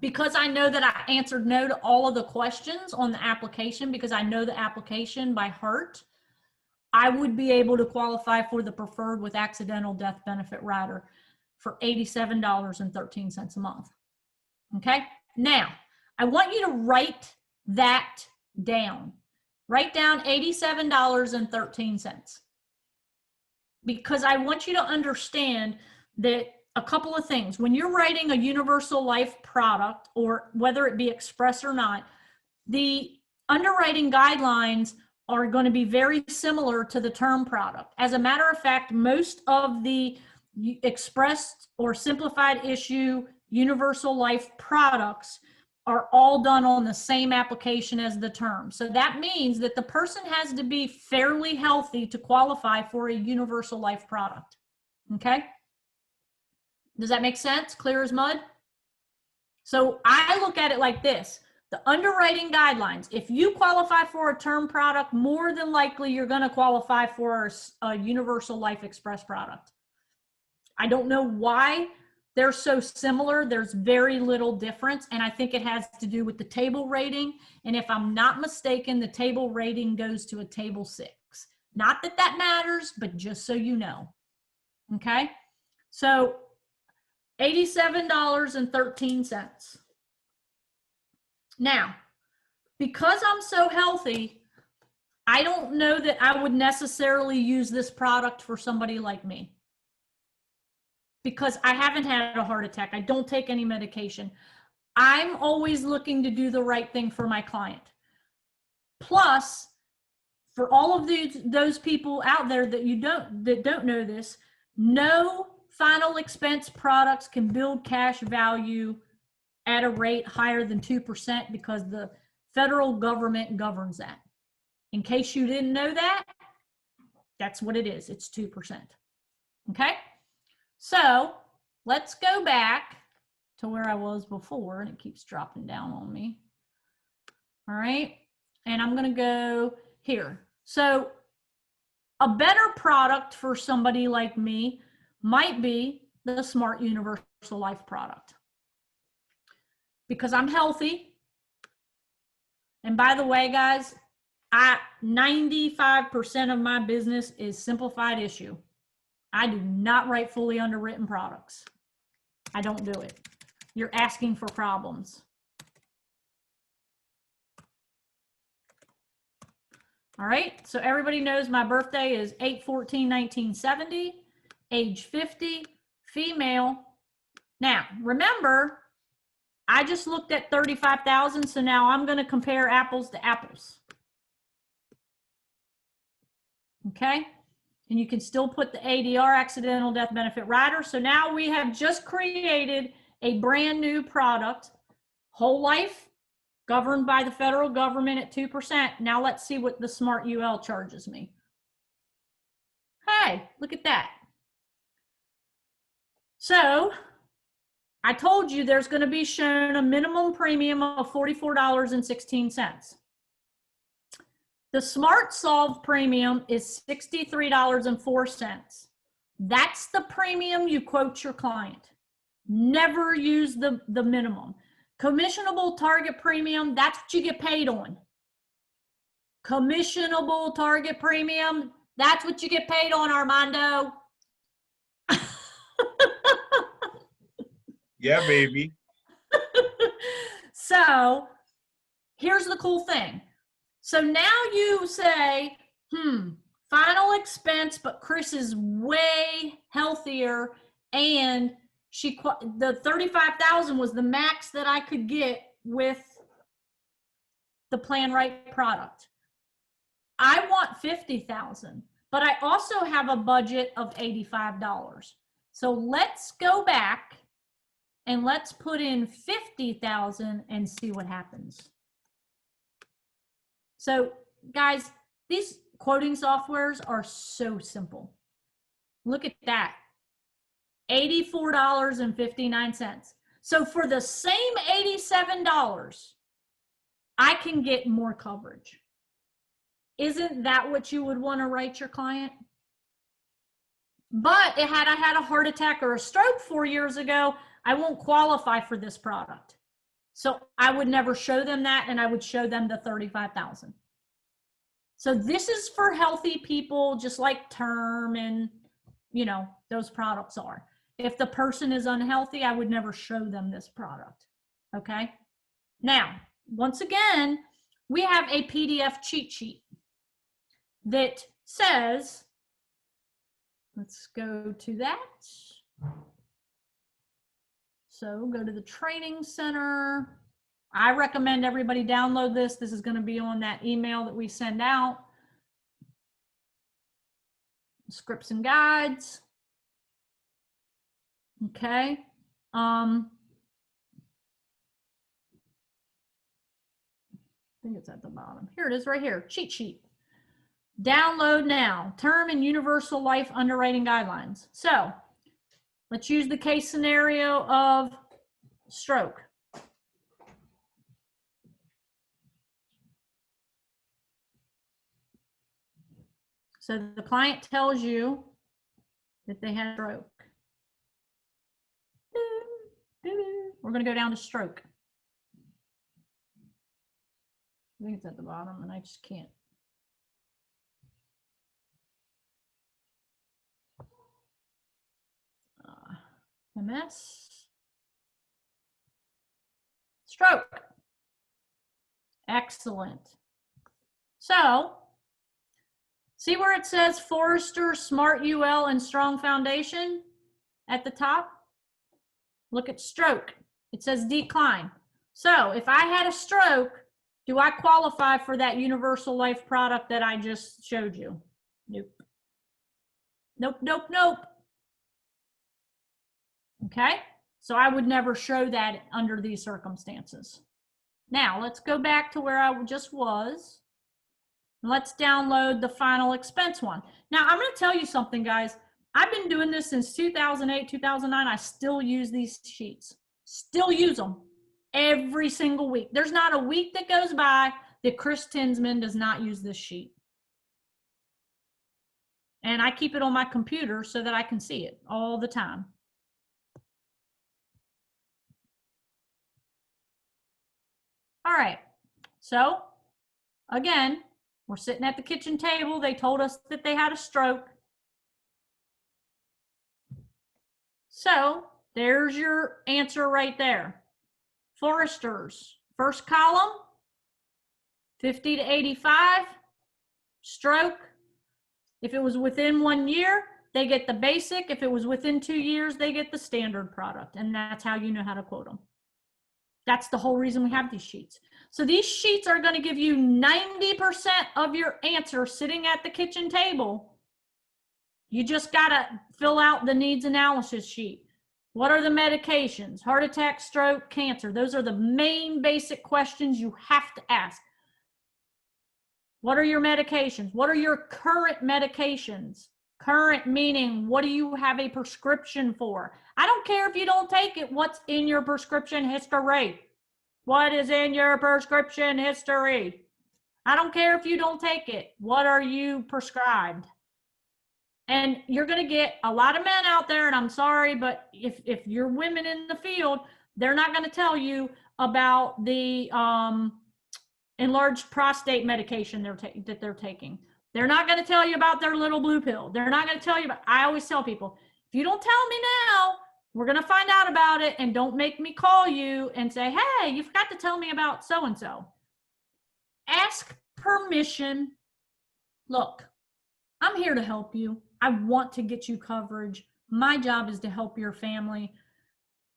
[SPEAKER 2] because I know that I answered no to all of the questions on the application, because I know the application by heart, I would be able to qualify for the preferred with accidental death benefit rider for $87.13 a month. Okay, now I want you to write that down. Write down $87.13, because I want you to understand that a couple of things. When you're writing a universal life product, or whether it be express or not, the underwriting guidelines are going to be very similar to the term product. As a matter of fact, most of the expressed or simplified issue universal life products are all done on the same application as the term. So that means that the person has to be fairly healthy to qualify for a universal life product. Okay? Does that make sense? Clear as mud? So I look at it like this. The underwriting guidelines, if you qualify for a term product, more than likely you're going to qualify for a universal life express product. I don't know why they're so similar. There's very little difference, and I think it has to do with the table rating. And if I'm not mistaken, the table rating goes to a table 6. Not that that matters, but just so you know. Okay? So $87.13. Now, because I'm so healthy, I don't know that I would necessarily use this product for somebody like me, because I haven't had a heart attack. I don't take any medication. I'm always looking to do the right thing for my client. Plus, for all of those people out there that don't know this, no final expense products can build cash value at a rate higher than 2%, because the federal government governs that. In case you didn't know that, that's what it is. It's 2%. Okay? So let's go back to where I was before, and it keeps dropping down on me. All right. And I'm going to go here. So a better product for somebody like me might be the Smart Universal Life product, because I'm healthy. And by the way, guys, 95% of my business is simplified issue. I do not write fully underwritten products. I don't do it. You're asking for problems. All right, so everybody knows my birthday is 8/14/1970, age 50, female. Now, remember, I just looked at 35,000, so now I'm going to compare apples to apples. Okay, and you can still put the ADR, accidental death benefit rider. So now we have just created a brand new product, whole life, governed by the federal government at 2%. Now let's see what the Smart UL charges me. Hey, look at that. So I told you there's going to be shown a minimum premium of $44.16. The Smart Solve premium is $63.04. That's the premium you quote your client. Never use the minimum. Commissionable target premium, that's what you get paid on. Commissionable target premium, that's what you get paid on, Armando.
[SPEAKER 1] Yeah, baby.
[SPEAKER 2] So here's the cool thing. So now you say, final expense, but Chris is way healthier, and the 35,000 was the max that I could get with the Plan Right product. I want 50,000, but I also have a budget of $85. So let's go back and let's put in 50,000 and see what happens. So guys, these quoting softwares are so simple. Look at that, $84.59. So for the same $87, I can get more coverage. Isn't that what you would want to write your client? But had I had a heart attack or a stroke 4 years ago, I won't qualify for this product. So I would never show them that, and I would show them the 35,000. So this is for healthy people, just like term and, you know, those products are. If the person is unhealthy, I would never show them this product. Okay. Now, once again, we have a PDF cheat sheet that says, let's go to that. So go to the training center. I recommend everybody download this. This is going to be on that email that we send out. Scripts and guides. Okay. I think it's at the bottom. Here it is right here, cheat sheet. Download now, term and universal life underwriting guidelines. So let's use the case scenario of stroke. So the client tells you that they had a stroke. We're going to go down to stroke. I think it's at the bottom, and I just can't. MS. Stroke. Excellent. So, see where it says Forrester, Smart UL, and Strong Foundation at the top? Look at stroke. It says decline. So if I had a stroke, do I qualify for that universal life product that I just showed you? Nope. Nope, nope, nope. Okay, so I would never show that under these circumstances. Now let's go back to where I just was. Let's download the final expense one. Now I'm going to tell you something, guys. I've been doing this since 2008, 2009. I still use these sheets. Still use them every single week. There's not a week that goes by that Chris Tinsman does not use this sheet. And I keep it on my computer so that I can see it all the time. All right, so again, we're sitting at the kitchen table. They told us that they had a stroke. So There's your answer right there. Foresters, first column, 50 to 85, stroke. If it was within 1 year, they get the basic. If it was within 2 years, they get the standard product. And that's how you know how to quote them. That's the whole reason we have these sheets. So these sheets are going to give you 90% of your answer sitting at the kitchen table. You just got to fill out the needs analysis sheet. What are the medications? Heart attack, stroke, cancer. Those are the main basic questions you have to ask. What are your medications? What are your current medications? Current meaning, what do you have a prescription for? I don't care if you don't take it. What's in your prescription history? What is in your prescription history? I don't care if you don't take it. What are you prescribed? And you're going to get a lot of men out there, and I'm sorry, but if you're women in the field, they're not going to tell you about the enlarged prostate medication that they're taking. They're not going to tell you about their little blue pill. They're not going to tell you about, I always tell people, if you don't tell me now, we're going to find out about it, and don't make me call you and say, hey, you forgot to tell me about so-and-so. Ask permission. Look, I'm here to help you. I want to get you coverage. My job is to help your family.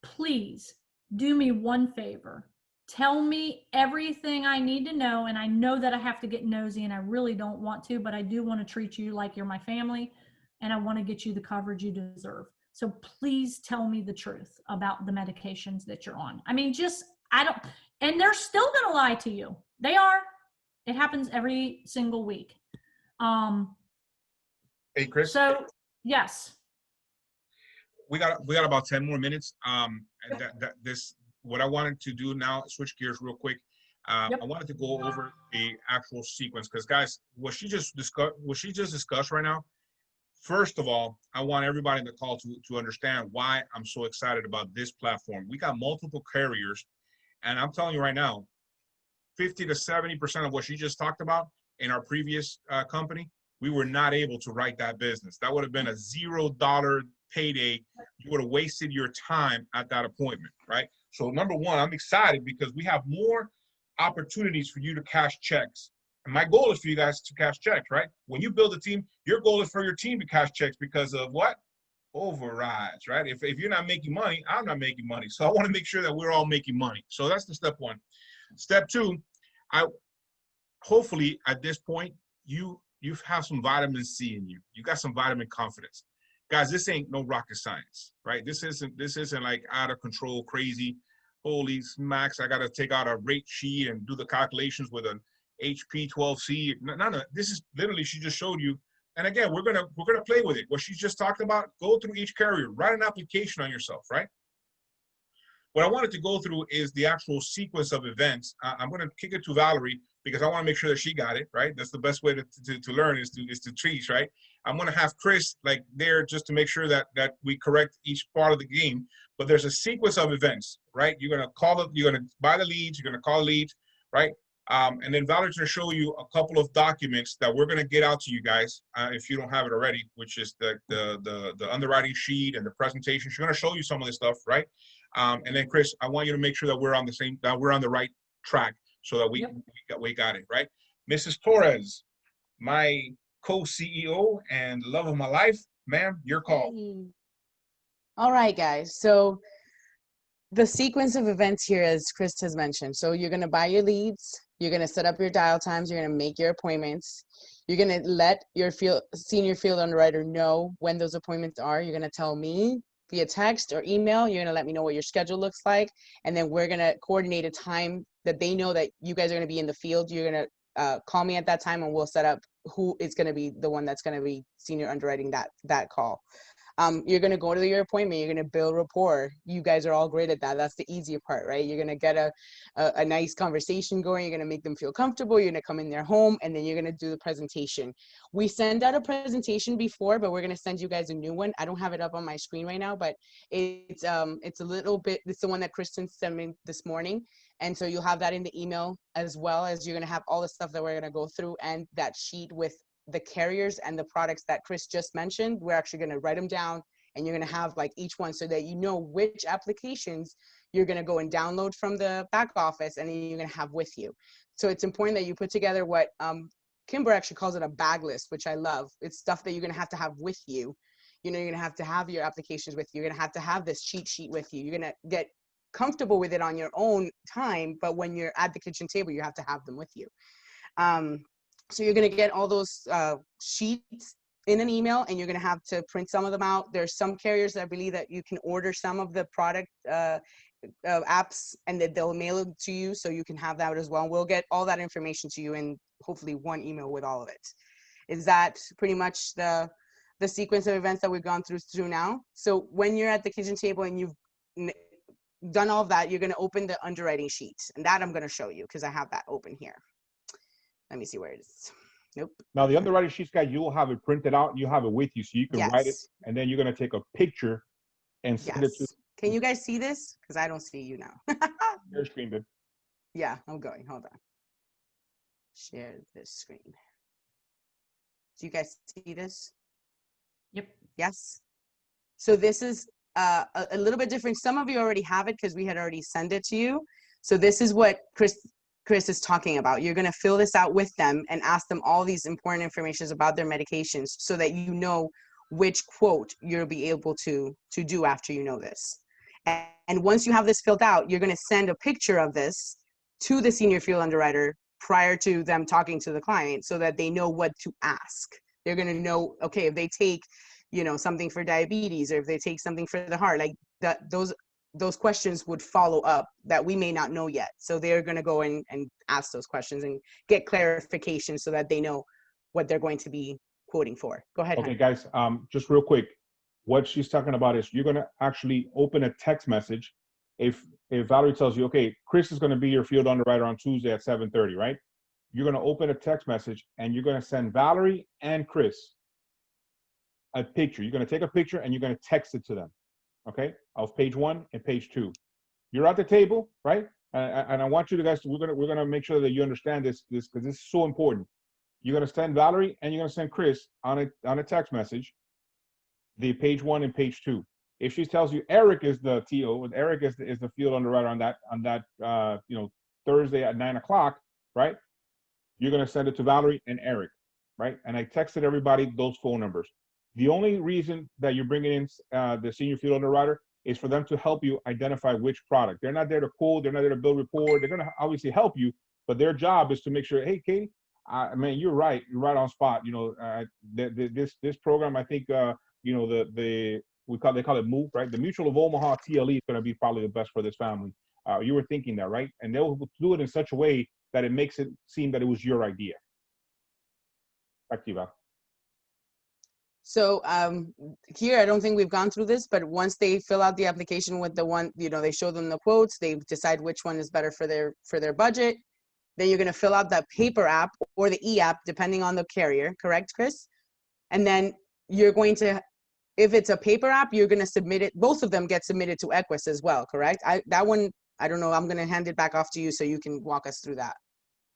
[SPEAKER 2] Please do me one favor. Tell me everything I need to know. And I know that I have to get nosy, and I really don't want to, but I do want to treat you like you're my family, and I want to get you the coverage you deserve. So please tell me the truth about the medications that you're on. I mean, and they're still going to lie to you. They are. It happens every single week.
[SPEAKER 1] Hey, Chris.
[SPEAKER 2] So yes,
[SPEAKER 1] we got about 10 more minutes. And what I wanted to do now, switch gears real quick. I wanted to go over the actual sequence, because guys, what she just discussed right now. First of all, I want everybody in the call to understand why I'm so excited about this platform. We got multiple carriers, and I'm telling you right now, 50 to 70% of what she just talked about in our previous company, we were not able to write that business. That would have been a $0 payday. You would have wasted your time at that appointment, right? So number one, I'm excited because we have more opportunities for you to cash checks. And my goal is for you guys to cash checks, right? When you build a team, your goal is for your team to cash checks because of what? Overrides, right? If you're not making money, I'm not making money. So I want to make sure that we're all making money. So that's the step one. Step two, hopefully at this point, you have some vitamin C in you. You got some vitamin confidence. Guys, this ain't no rocket science, right? This isn't like out of control, crazy. Holy smacks, I got to take out a rate sheet and do the calculations with an HP 12C. No. This is literally, she just showed you. And again, we're gonna play with it. What she just talked about, go through each carrier, write an application on yourself, right? What I wanted to go through is the actual sequence of events. I'm going to kick it to Valerie because I want to make sure that she got it, right? That's the best way to learn is to teach, right? I'm going to have Chris like there just to make sure that we correct each part of the game. But there's a sequence of events, right? You're going to buy the leads, you're going to call leads, right? And then Valerie's going to show you a couple of documents that we're going to get out to you guys if you don't have it already, which is the underwriting sheet and the presentation. She's going to show you some of this stuff, right? And then Chris, I want you to make sure that we're on the right track so that we got it, right? Mrs. Torres, my co-CEO and love of my life, ma'am, your call.
[SPEAKER 4] Hey. All right, guys. So the sequence of events here, as Chris has mentioned, so you're going to buy your leads, you're going to set up your dial times, you're going to make your appointments, you're going to let your senior field underwriter know when those appointments are. You're going to tell me via text or email. You're going to let me know what your schedule looks like, and then we're going to coordinate a time that they know that you guys are going to be in the field. You're going to call me at that time, and we'll set up who is going to be the one that's going to be senior underwriting that call. You're going to go to your appointment. You're going to build rapport. You guys are all great at that. That's the easier part, right? You're going to get a nice conversation going. You're going to make them feel comfortable. You're going to come in their home, and then you're going to do the presentation. We send out a presentation before, but we're going to send you guys a new one. I don't have it up on my screen right now, but it's a little bit, it's the one that Kristen sent me this morning. And so you'll have that in the email, as well as you're going to have all the stuff that we're going to go through and that sheet with the carriers and the products that Chris just mentioned. We're actually going to write them down and you're going to have like each one so that you know which applications you're going to go and download from the back office and then you're going to have with you. So it's important that you put together what Kimber actually calls it a bag list, which I love. It's stuff that you're going to have with you. You know, you're going to have your applications with you. You're going to have this cheat sheet with you. You're going to get comfortable with it on your own time, but when you're at the kitchen table, you have to have them with you. So you're going to get all those sheets in an email, and you're going to have to print some of them out. There's some carriers that believe that you can order some of the product apps and that they'll mail it to you, so you can have that as well. We'll get all that information to you in hopefully one email with all of it. Is that pretty much the sequence of events that we've gone through now? So when you're at the kitchen table and you've done all of that, you're going to open the underwriting sheet, and that I'm going to show you because I have that open here. Let me see where it is. Nope.
[SPEAKER 1] Now the underwriting sheets, guys, you will have it printed out. You have it with you, so you can write it, and then you're going to take a picture and send it to.
[SPEAKER 4] Can you guys see this? Because I don't see you now.
[SPEAKER 1] Your screen, babe.
[SPEAKER 4] Yeah, I'm going. Hold on. Share this screen. Do you guys see this?
[SPEAKER 2] Yep.
[SPEAKER 4] Yes. So this is a little bit different. Some of you already have it because we had already sent it to you. So this is what Chris is talking about. You're going to fill this out with them and ask them all these important information about their medications so that you know which quote you'll be able to do after you know this. And once you have this filled out, you're going to send a picture of this to the senior field underwriter prior to them talking to the client so that they know what to ask. They're going to know, okay, if they take, you know, something for diabetes, or if they take something for the heart, like that, those questions would follow up that we may not know yet. So they're going to go in and ask those questions and get clarification so that they know what they're going to be quoting for. Go ahead.
[SPEAKER 1] Okay, guys, just real quick. What she's talking about is you're going to actually open a text message. If Valerie tells you, okay, Chris is going to be your field underwriter on Tuesday at 7:30, right? You're going to open a text message and you're going to send Valerie and Chris a picture. You're going to take a picture and you're going to text it to them, okay, of page 1 and page 2. You're at the table, right? And I want you guys to, we're going to make sure that you understand this because this is so important. You're going to send Valerie and you're going to send Chris on a text message the page 1 and page 2. If she tells you Eric is the TO, and Eric is the field underwriter on that Thursday at 9 o'clock, right? You're going to send it to Valerie and Eric, right? And I texted everybody those phone numbers. The only reason that you're bringing in the senior field underwriter is for them to help you identify which product. They're not there to quote. They're not there to build rapport. They're going to obviously help you, but their job is to make sure, hey, Katie, man, you're right. You're right on spot. You know, this program, I think, you know, they call it MOVE, right? The Mutual of Omaha TLE is going to be probably the best for this family. You were thinking that, right? And they'll do it in such a way that it makes it seem that it was your idea. Back to you, Val.
[SPEAKER 4] So here, I don't think we've gone through this, but once they fill out the application with the one, you know, they show them the quotes, they decide which one is better for their budget. Then you're going to fill out that paper app or the e-app, depending on the carrier, correct, Chris? And then you're going to, if it's a paper app, you're going to submit it. Both of them get submitted to Equus as well, correct? That one, I don't know. I'm going to hand it back off to you so you can walk us through that.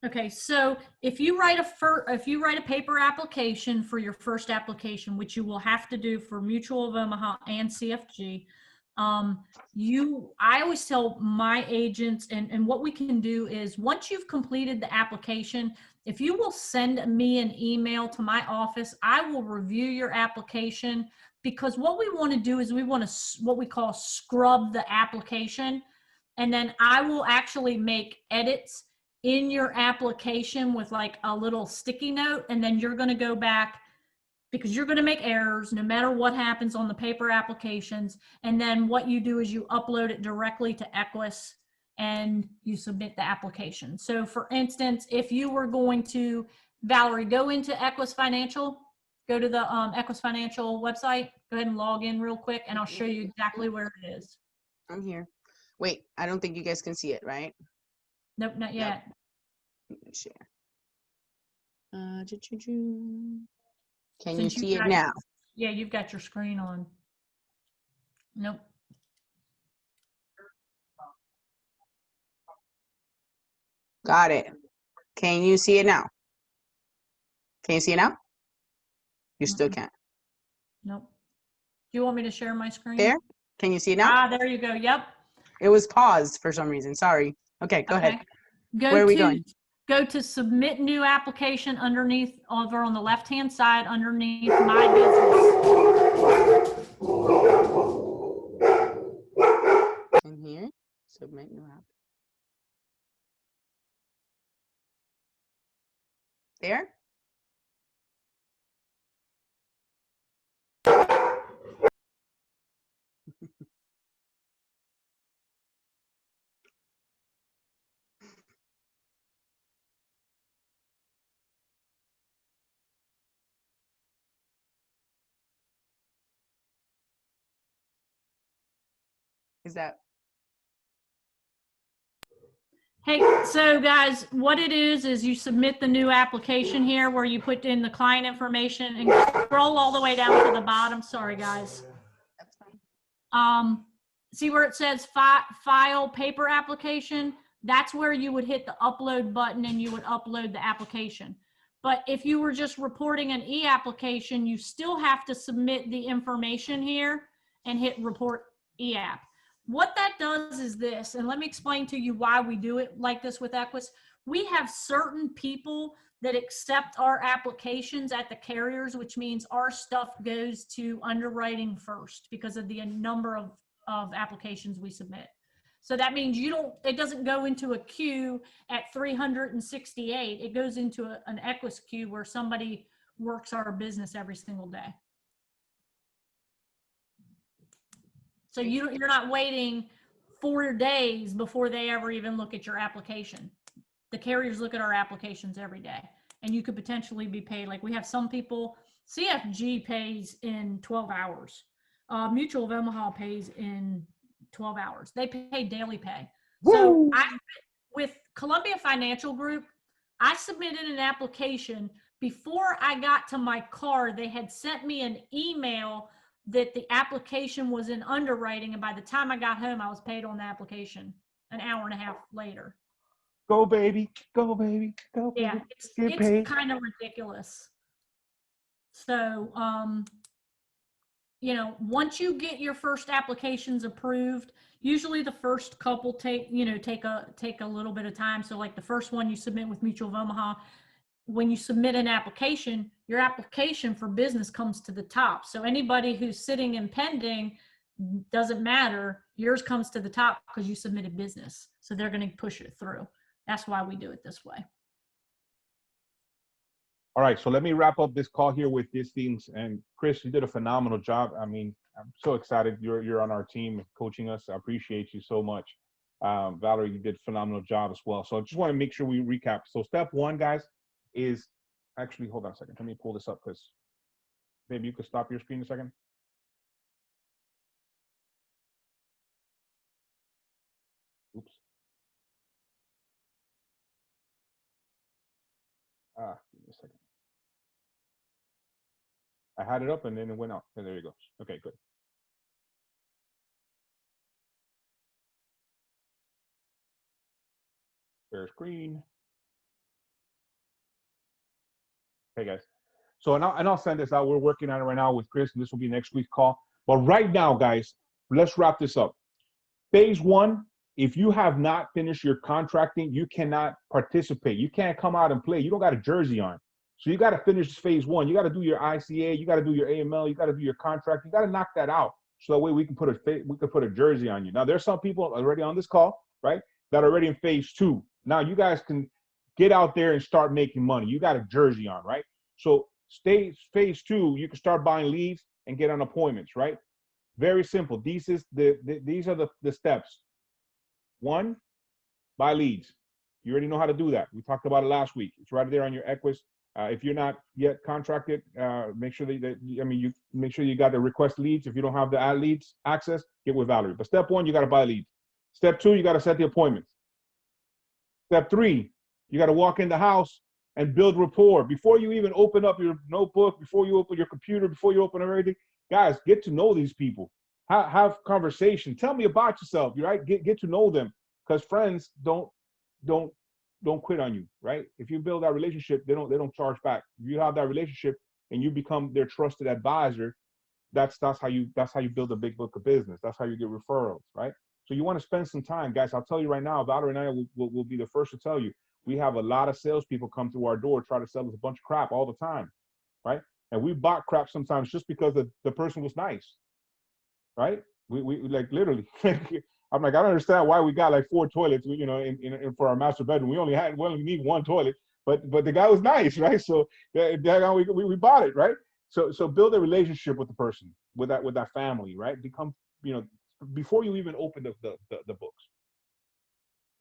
[SPEAKER 2] Okay, so if you write a paper application for your first application, which you will have to do for Mutual of Omaha and CFG, I always tell my agents, and what we can do is once you've completed the application, if you will send me an email to my office, I will review your application, because what we want to do is we want to what we call scrub the application, and then I will actually make edits in your application with like a little sticky note, and then you're going to go back, because you're going to make errors no matter what happens on the paper applications. And then what you do is you upload it directly to Equus and you submit the application. So for instance, if you were going to, Valerie, go into Equus Financial, go to the Equus Financial website, go ahead and log in real quick, and I'll show you exactly where it is.
[SPEAKER 4] I'm here. Wait, I don't think you guys can see it, right?
[SPEAKER 2] Nope, not yet.
[SPEAKER 4] Let me share. Can you
[SPEAKER 2] Since
[SPEAKER 4] see it now?
[SPEAKER 2] Yeah, you've got your screen on. Nope.
[SPEAKER 4] Got it. Can you see it now? Can you see it now? You still can't.
[SPEAKER 2] Nope. Do you want me to share my screen?
[SPEAKER 4] There? Can you see it now?
[SPEAKER 2] Ah, there you go. Yep.
[SPEAKER 4] It was paused for some reason. Sorry. Okay, go ahead.
[SPEAKER 2] Go
[SPEAKER 4] Where are we
[SPEAKER 2] to
[SPEAKER 4] going?
[SPEAKER 2] go to submit new application underneath over on the left-hand side underneath my business.
[SPEAKER 4] In here, submit new app. There? Is that
[SPEAKER 2] Hey, so guys, what it is you submit the new application here where you put in the client information and scroll all the way down to the bottom. Sorry, guys.
[SPEAKER 4] that's fine.
[SPEAKER 2] See where it says file paper application? That's where you would hit the upload button and you would upload the application. But if you were just reporting an e-application, you still have to submit the information here and hit report e-app. What that does is this, and let me explain to you why we do it like this with Equus. We have certain people that accept our applications at the carriers, which means our stuff goes to underwriting first because of the number of applications we submit. So that means it doesn't go into a queue at 368. It goes into an Equus queue where somebody works our business every single day. So you're not waiting 4 days before they ever even look at your application. The carriers look at our applications every day, and you could potentially be paid. Like we have some people, CFG pays in 12 hours. Mutual of Omaha pays in 12 hours. They pay daily pay. So with Columbia Financial Group, I submitted an application. Before I got to my car, they had sent me an email that the application was in underwriting, and by the time I got home, I was paid on the application an hour and a half later.
[SPEAKER 1] Go baby, go baby, go baby.
[SPEAKER 2] Yeah, it's kind of ridiculous. So, once you get your first applications approved, usually the first couple take a little bit of time. So like the first one you submit with Mutual of Omaha, when you submit an application, your application for business comes to the top. So anybody who's sitting and pending, doesn't matter. Yours comes to the top because you submitted business. So they're going to push it through. That's why we do it this way.
[SPEAKER 1] All right, so let me wrap up this call here with these things. And Chris, you did a phenomenal job. I mean, I'm so excited you're on our team coaching us. I appreciate you so much. Valerie, you did a phenomenal job as well. So I just want to make sure we recap. So step one, guys, is actually, hold on a second. Let me pull this up because maybe you could stop your screen a second. Oops. Give me a second. I had it up and then it went out. And there you go. Okay, good. Share screen. Hey guys. So and I'll send this out. We're working on it right now with Chris, and this will be next week's call. But right now, guys, let's wrap this up. Phase one, if you have not finished your contracting, you cannot participate. You can't come out and play. You don't got a jersey on. So you got to finish phase one. You got to do your ICA. You got to do your AML. You got to do your contract. You got to knock that out. So that way we can put a jersey on you. Now there's some people already on this call, right, that are already in phase two. Now you guys can get out there and start making money. You got a jersey on, right? So phase two, you can start buying leads and get on appointments, right? Very simple. These are the steps. One, buy leads. You already know how to do that. We talked about it last week. It's right there on your Equus. If you're not yet contracted, make sure you make sure you got the request leads. If you don't have the add leads access, get with Valerie. But step one, you got to buy leads. Step two, you got to set the appointments. Step three, you got to walk in the house and build rapport. Before you even open up your notebook, before you open your computer, before you open everything, guys, get to know these people. Have conversation. Tell me about yourself, right? Get to know them, because friends don't quit on you, right? If you build that relationship, they don't charge back. If you have that relationship and you become their trusted advisor, that's how you build a big book of business. That's how you get referrals, right? So you want to spend some time, guys. I'll tell you right now, Valerie and I will be the first to tell you, we have a lot of salespeople come through our door, try to sell us a bunch of crap all the time, right? And we bought crap sometimes just because the person was nice, right? We like literally. I'm like, I don't understand why we got like 4 toilets, you know, in for our master bedroom. We only need 1 toilet, but the guy was nice, right? So we bought it, right? So build a relationship with the person, with that family, right? Become, you know, before you even open the books.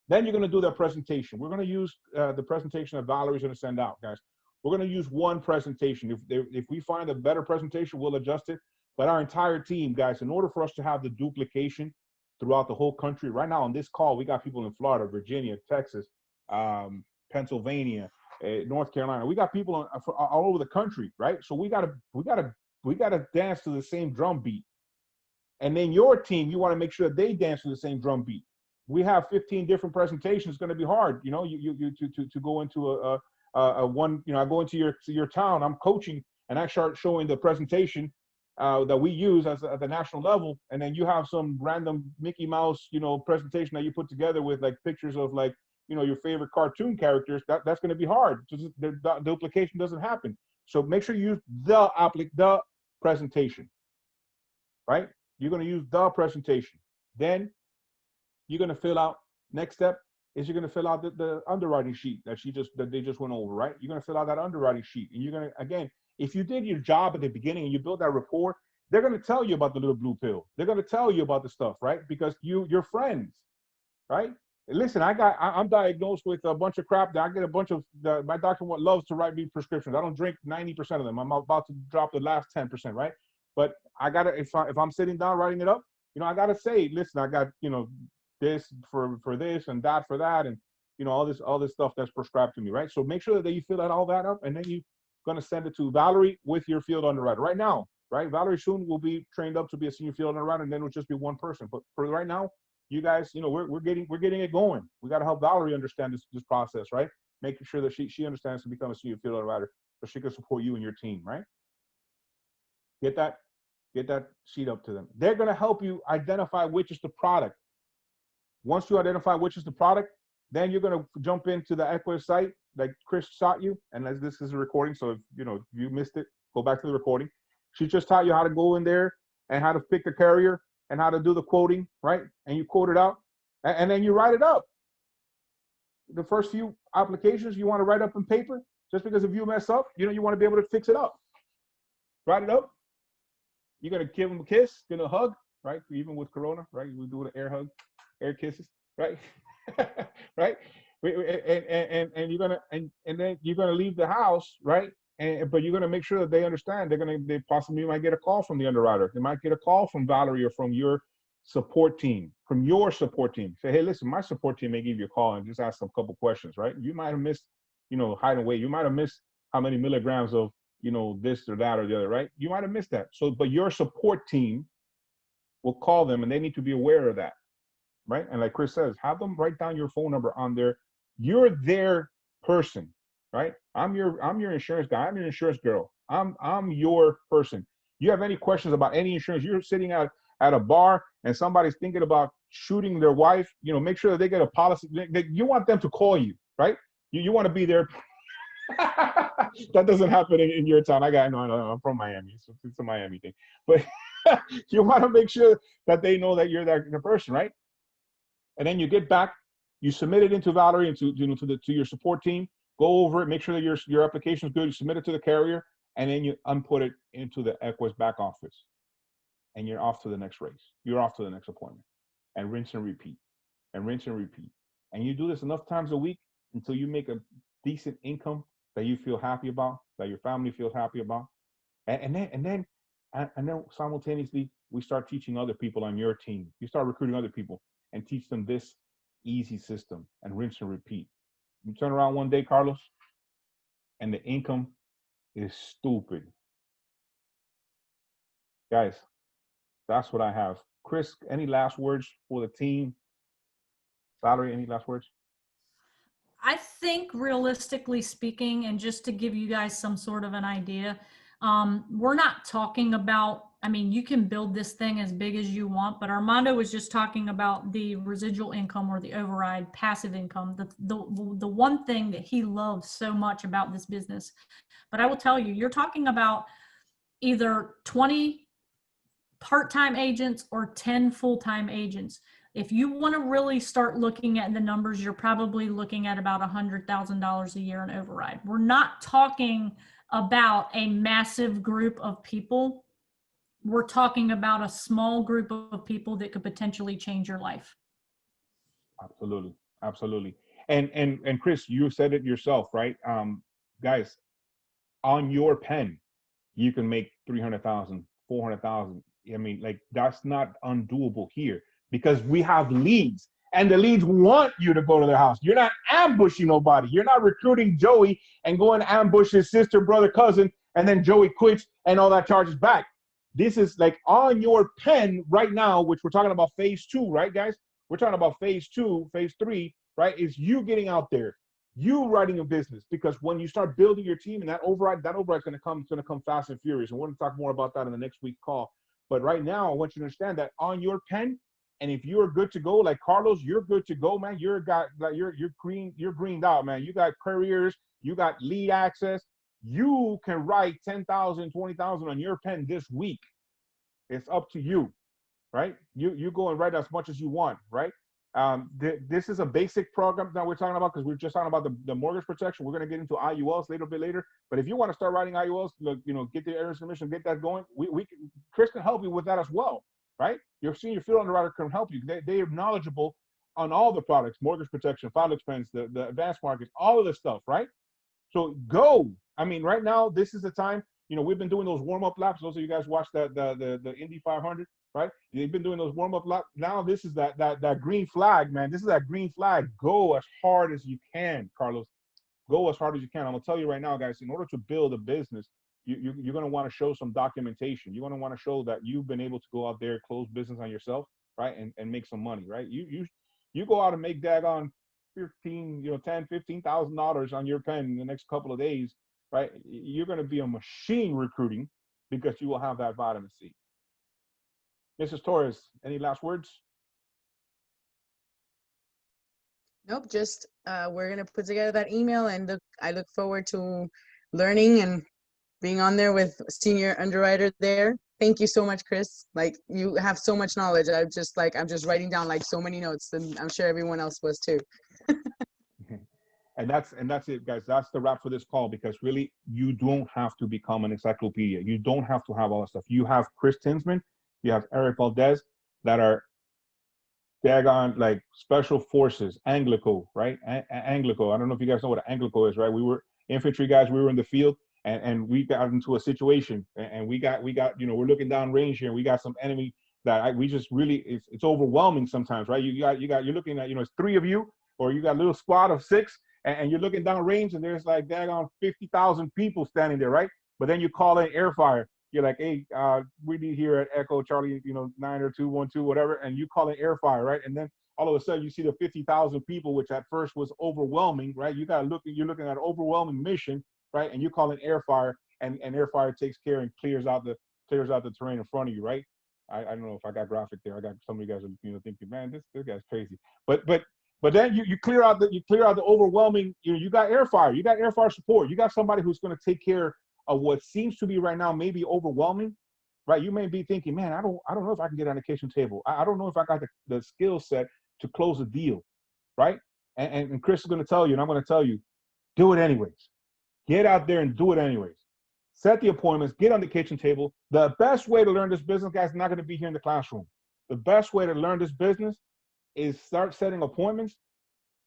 [SPEAKER 1] Then you're going to do that presentation. We're going to use the presentation that Valerie's going to send out, guys. We're going to use one presentation. If we find a better presentation, we'll adjust it. But our entire team, guys, in order for us to have the duplication throughout the whole country, right now on this call, we got people in Florida, Virginia, Texas, Pennsylvania, North Carolina. We got people all over the country, right? So we gotta dance to the same drum beat. And then your team, you want to make sure that they dance to the same drum beat. We have 15 different presentations. It's going to be hard, you know, to go into a one, you know, I go into your town, I'm coaching, and I start showing the presentation that we use at the national level, and then you have some random Mickey Mouse, you know, presentation that you put together with like pictures of like, you know, your favorite cartoon characters. That's going to be hard. The duplication doesn't happen. So make sure you use the presentation, right? You're going to use the presentation. Then you're going to fill out, next step is you're going to fill out the underwriting sheet that they just went over, right? You're going to fill out that underwriting sheet, and you're going to, again, if you did your job at the beginning and you build that rapport, they're going to tell you about the little blue pill. They're going to tell you about the stuff, right? Because you're friends, right? Listen, I'm diagnosed with a bunch of crap. I get a bunch of, my doctor loves to write me prescriptions. I don't drink 90% of them. I'm about to drop the last 10%, right? But I gotta, if I'm sitting down writing it up, you know, I gotta say, listen, I got, you know, this for this and that for that, and you know, all this stuff that's prescribed to me, right? So make sure that you fill all that up, and then you're gonna send it to Valerie with your field underwriter right now, right? Valerie soon will be trained up to be a senior field underwriter, and then it'll just be one person. But for right now, you guys, you know, we're getting it going. We got to help Valerie understand this process, right? Making sure that she understands to become a senior field underwriter so she can support you and your team, right? Get that sheet up to them. They're going to help you identify which is the product. Once you identify which is the product, then you're going to jump into the Equus site like Chris taught you. And as this is a recording, so if you missed it, go back to the recording. She just taught you how to go in there and how to pick the carrier and how to do the quoting, right? And you quote it out, and then you write it up. The first few applications you want to write up in paper, just because if you mess up, you want to be able to fix it up. Write it up. You're going to give them a kiss, give them a hug, right? Even with Corona, right? We do an air hug, air kisses, right? Right? And you're gonna and then you're gonna leave the house, right? But you're gonna make sure that they understand. They possibly might get a call from the underwriter. They might get a call from Valerie or from your support team, Say, hey, listen, my support team may give you a call and just ask them a couple questions, right? You might have missed, hiding away. You might have missed how many milligrams of, this or that or the other, right? You might have missed that. So, but your support team will call them, and they need to be aware of that. Right? And like Chris says, have them write down your phone number on there. You're their person, right? I'm your insurance guy. I'm your insurance girl. I'm your person. You have any questions about any insurance? You're sitting at a bar and somebody's thinking about shooting their wife. Make sure that they get a policy. You want them to call you, right? You want to be there. That doesn't happen in your town. I'm from Miami, so it's a Miami thing. But you want to make sure that they know that you're the person, right? And then you get back, you submit it into Valerie and to your support team. Go over it, make sure that your application is good. You submit it to the carrier, and then you input it into the Equus back office, and you're off to the next race. You're off to the next appointment, and rinse and repeat, and rinse and repeat. And you do this enough times a week until you make a decent income that you feel happy about, that your family feels happy about, and then simultaneously we start teaching other people on your team. You start recruiting other people and teach them this easy system and rinse and repeat. You turn around one day, Carlos, and the income is stupid. Guys, that's what I have. Chris, any last words for the team? Valerie, any last words?
[SPEAKER 2] I think realistically speaking, and just to give you guys some sort of an idea, We're not talking about, I mean, you can build this thing as big as you want, but Armando was just talking about the residual income or the override passive income, the one thing that he loves so much about this business. But I will tell you, you're talking about either 20 part-time agents or 10 full-time agents. If you want to really start looking at the numbers, you're probably looking at about $100,000 a year in override. We're not talking about a massive group of people. We're talking about a small group of people that could potentially change your life.
[SPEAKER 1] Absolutely, absolutely. And Chris, you said it yourself, right? Guys, on your pen, you can make 300,000, 400,000. I mean, like, that's not undoable here because we have leads, and the leads want you to go to their house. You're not ambushing nobody. You're not recruiting Joey and going to ambush his sister, brother, cousin, and then Joey quits and all that charges back. This is like on your pen right now, which we're talking about phase 2, right, guys? We're talking about phase 2, phase 3, right? Is you getting out there, you writing a business, because when you start building your team and that override is going to come fast and furious. And we're going to talk more about that in the next week call. But right now, I want you to understand that on your pen, and if you're good to go, like Carlos, you're good to go, man. You're greened out, man. You got careers, you got lead access. You can write 10,000, 20,000 on your pen this week. It's up to you, right? You go and write as much as you want, right? This is a basic program that we're talking about because we're just talking about the mortgage protection. We're going to get into IULs a little bit later. But if you want to start writing IULs, look, get the errors submission, get that going. Chris can help you with that as well, right? Your senior field underwriter can help you. They are knowledgeable on all the products, mortgage protection, file expense, the advanced markets, all of this stuff, right? So go. I mean, right now, this is the time. We've been doing those warm-up laps. Those of you guys watch the Indy 500, right? They've been doing those warm-up laps. Now this is that green flag, man. This is that green flag. Go as hard as you can, Carlos. Go as hard as you can. I'm gonna tell you right now, guys. In order to build a business, you're gonna want to show some documentation. You're gonna want to show that you've been able to go out there, close business on yourself, right, and make some money, right? You go out and make daggone $15,000 on your pen in the next couple of days, right? You're going to be a machine recruiting because you will have that vitamin C. Mrs. Torres, any last words?
[SPEAKER 4] Nope, just we're going to put together that email, and I look forward to learning and being on there with senior underwriter there. Thank you so much, Chris. Like, you have so much knowledge. I'm just writing down like so many notes, and I'm sure everyone else was too.
[SPEAKER 1] And that's it, guys. That's the wrap for this call, because really, you don't have to become an encyclopedia. You don't have to have all that stuff. You have Chris Tinsman, you have Eric Valdez that are daggone like special forces, Anglico, right? Anglico. I don't know if you guys know what Anglico is, right? We were infantry guys. We were in the field, and we got into a situation, and we got we're looking down range here, and we got some enemy that we just really it's overwhelming sometimes, right? You're looking at it's 3 of you, or you got a little squad of 6. And you're looking down range, and there's like daggone 50,000 people standing there, right? But then you call in air fire. You're like, hey, we need here at Echo Charlie, 9 or 212, whatever, and you call in air fire, right? And then all of a sudden you see the 50,000 people, which at first was overwhelming, right? You're looking at an overwhelming mission, right? And you call in air fire, and air fire takes care and clears out the terrain in front of you, right? I don't know if I got graphic there. I got some of you guys are thinking, man, this guy's crazy. But then you clear out the overwhelming. You got air fire. You got air fire support. You got somebody who's going to take care of what seems to be right now maybe overwhelming, right? You may be thinking, man, I don't know if I can get on the kitchen table. I don't know if I got the skill set to close a deal, right? And Chris is going to tell you, and I'm going to tell you, do it anyways. Get out there and do it anyways. Set the appointments. Get on the kitchen table. The best way to learn this business, guys, is not going to be here in the classroom. The best way to learn this business is start setting appointments,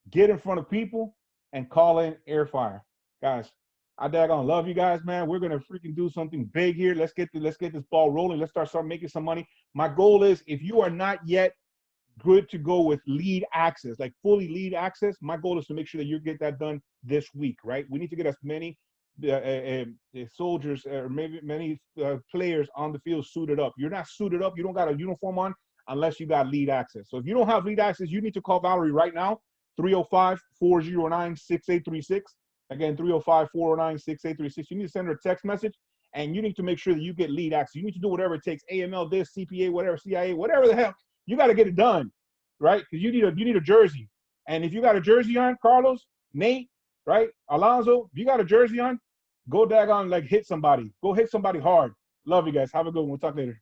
[SPEAKER 1] get in front of people, and call in air fire. Guys, I daggone love you guys, man. We're gonna freaking do something big here. Let's get this ball rolling. Let's start making some money. My goal is, if you are not yet good to go with lead access, like fully lead access, my goal is to make sure that you get that done this week, right? We need to get as many soldiers or maybe many players on the field suited up. You're not suited up. You don't got a uniform on unless you got lead access. So if you don't have lead access, you need to call Valerie right now, 305-409-6836. Again, 305-409-6836. You need to send her a text message and you need to make sure that you get lead access. You need to do whatever it takes, AML, this, CPA, whatever, CIA, whatever the hell. You got to get it done, right? Because you need a jersey. And if you got a jersey on, Carlos, Nate, right, Alonzo, if you got a jersey on, go daggone, like, hit somebody. Go hit somebody hard. Love you guys. Have a good one. We'll talk later.